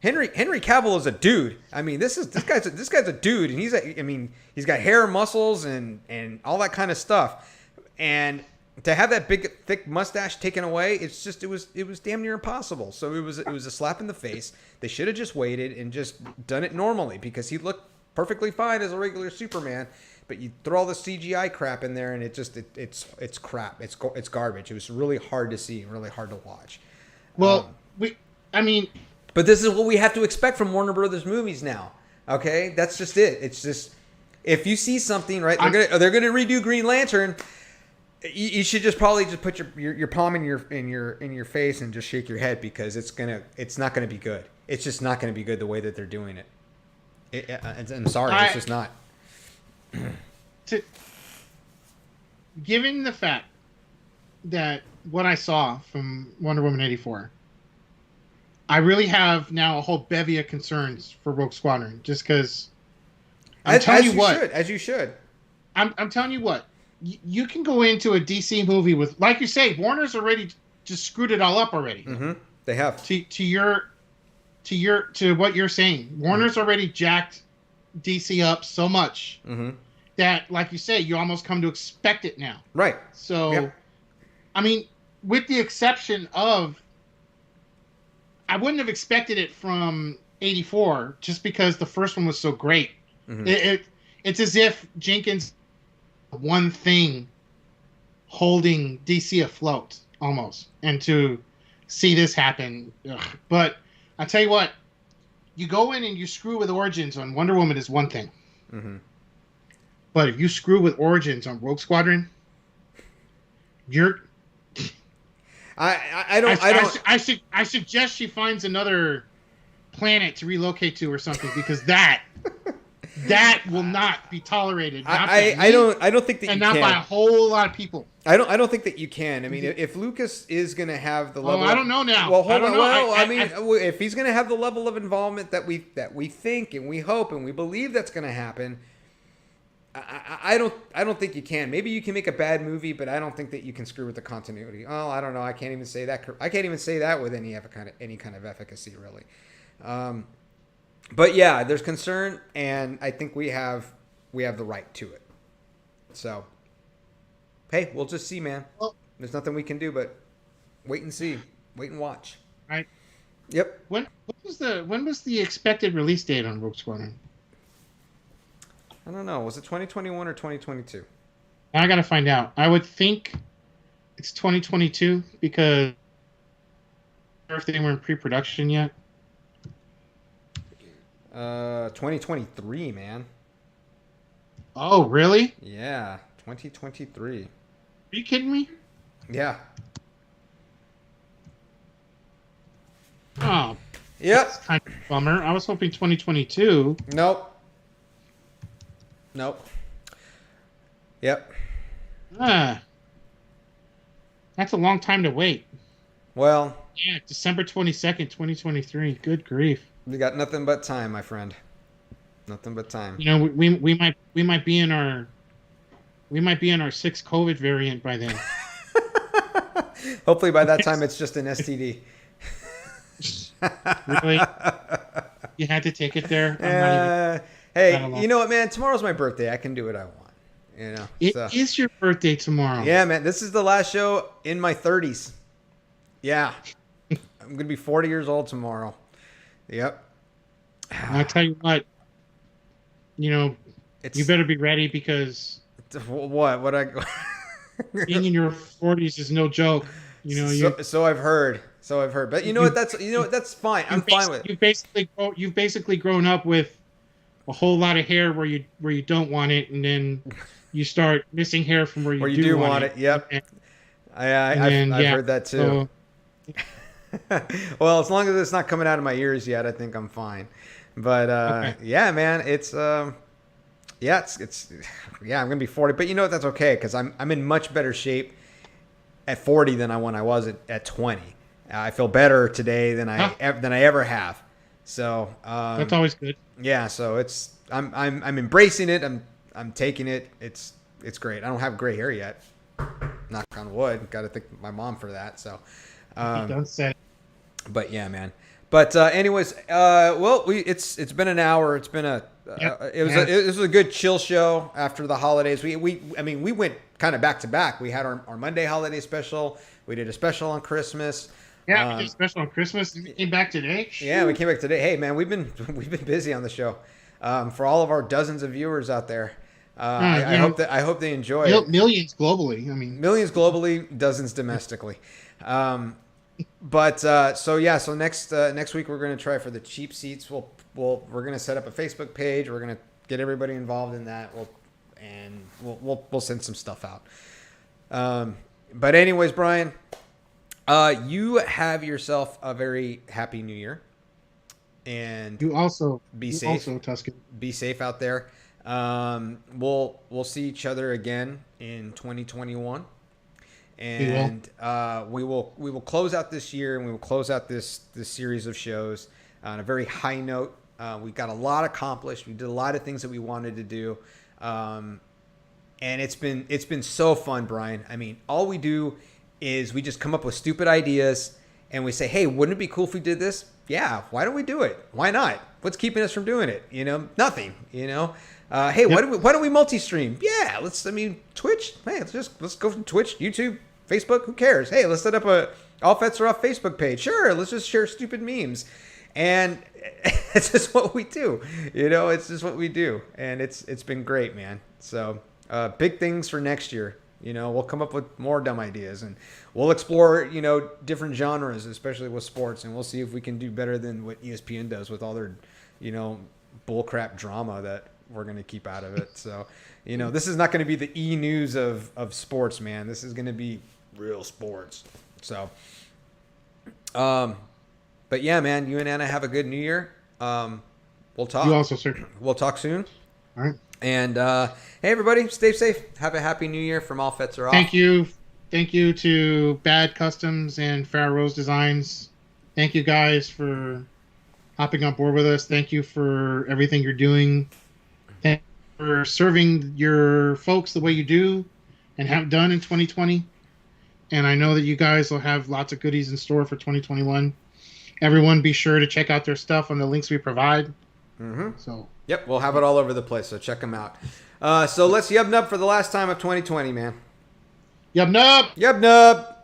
Henry Cavill is a dude. I mean, this guy's a dude, and he's got hair, muscles, and all that kind of stuff. And to have that big, thick mustache taken away, it was damn near impossible. So it was a slap in the face. They should have just waited and just done it normally because he looked perfectly fine as a regular Superman. But you throw all the CGI crap in there, and it's crap. It's garbage. It was really hard to see, really hard to watch. Well, but this is what we have to expect from Warner Brothers movies now. Okay, that's just it. It's just if you see something, right? They're gonna redo Green Lantern. You should just probably just put your palm in your face and just shake your head because it's not gonna be good. It's just not gonna be good the way that they're doing it. I'm sorry, it's just not. Given the fact that what I saw from Wonder Woman 84, I really have now a whole bevy of concerns for Rogue Squadron. Just because, as you should. I'm telling you what, you can go into a DC movie with, like you say, Warner's already just screwed it all up already. Mm-hmm. They have. To what you're saying, Warner's already jacked DC up so much that, like you say, you almost come to expect it now. Right. So, yep. I mean, with the exception of, I wouldn't have expected it from 84 just because the first one was so great. Mm-hmm. It's as if Jenkins one thing holding DC afloat almost, and to see this happen. Ugh. But I tell you what, you go in and you screw with Origins on Wonder Woman is one thing. Mm-hmm. But if you screw with Origins on Rogue Squadron, you're. I suggest she finds another planet to relocate to or something because that will not be tolerated. I don't think that you can. And not by a whole lot of people. I don't think that you can. I mean, if Lucas is going to have the level, I don't know now. Well, hold on. Well, if he's going to have the level of involvement that we think and we hope and we believe that's going to happen, I don't think you can. Maybe you can make a bad movie, but I don't think that you can screw with the continuity. Oh, I don't know. I can't even say that. I can't even say that with any kind of efficacy, really. But yeah, there's concern, and I think we have the right to it. So, hey, we'll just see, man. Well, there's nothing we can do but wait and see, wait and watch. Right. Yep. When was the expected release date on Rogue Squadron? I don't know. Was it 2021 or 2022? I gotta find out. I would think it's 2022 because I don't know if they were in pre-production yet. 2023, man. Oh, really? Yeah, 2023. Are you kidding me? Yeah. Oh. Yep. That's kind of a bummer. I was hoping 2022. Nope. Yep. That's a long time to wait. Well. Yeah, December 22nd, 2023. Good grief. We got nothing but time, my friend. Nothing but time. You know, we might be in our sixth COVID variant by then. Hopefully by that time it's just an STD. Really? You had to take it there? Hey, you know what, man? Tomorrow's my birthday. I can do what I want. You know, it is your birthday tomorrow. Yeah, man. This is the last show in my 30s. Yeah. I'm going to be 40 years old tomorrow. Yep. I'll tell you what. You know, you better be ready because... What? being in your 40s is no joke. You know, so I've heard. But you know what? That's fine. I'm fine with it. You've basically grown up with a whole lot of hair where you don't want it, and then you start missing hair from where you do want it. Yep. I've heard that too. Well, as long as it's not coming out of my ears yet, I think I'm fine. But yeah, man, it's I'm gonna be 40, but you know what? That's okay because I'm in much better shape at 40 than when I was at 20. I feel better today than I ever have. So that's always good. Yeah, so I'm embracing it. I'm taking it. It's great. I don't have gray hair yet. Knock on wood. Got to thank my mom for that. So, don't say. But yeah, man. But anyways, well, it's been an hour. It's been it was a good chill show after the holidays. We went kind of back to back. We had our Monday holiday special. We did a special on Christmas. Yeah, we did a special on Christmas. We came back today. Yeah, we came back today. Hey, man, we've been busy on the show. For all of our dozens of viewers out there, I hope they enjoy it. Millions globally. Millions globally, dozens domestically. So next week we're going to try for the cheap seats. We're going to set up a Facebook page. We're going to get everybody involved in that. We'll send some stuff out. But anyways, Brian, you have yourself a very happy New Year, and you also be safe. Also, Tuscan, be safe out there. We'll see each other again in 2021. And we will close out this year, and we will close out this series of shows on a very high note. We got a lot accomplished. We did a lot of things that we wanted to do, and it's been so fun, Brian. I mean, all we do is we just come up with stupid ideas, and we say, "Hey, wouldn't it be cool if we did this? Yeah, why don't we do it? Why not? What's keeping us from doing it? Nothing. Hey, why don't we multi-stream? Yeah, Twitch. Hey, let's go from Twitch, YouTube, Facebook. Who cares? Hey, let's set up a All Fetts Are Off Facebook page. Sure, let's just share stupid memes, and it's just what we do. It's just what we do, and it's been great, man. So big things for next year. We'll come up with more dumb ideas, and we'll explore different genres, especially with sports, and we'll see if we can do better than what ESPN does with all their bullcrap drama that we're going to keep out of it. So, this is not going to be the e-news of sports, man. This is going to be real sports. So, but yeah, man, you and Anna have a good New Year. We'll talk. You also, sir. We'll talk soon. All right. And hey, everybody, stay safe. Have a happy New Year from All Fetts Are Off. Thank you to Bad Customs and Farrah Rose Designs. Thank you guys for hopping on board with us. Thank you for everything you're doing. Thank you for serving your folks the way you do and have done in 2020. And I know that you guys will have lots of goodies in store for 2021. Everyone be sure to check out their stuff on the links we provide. Mm-hmm. So. Yep, we'll have it all over the place, so check them out. So let's yub nub for the last time of 2020, man. Yub nub! Yub nub!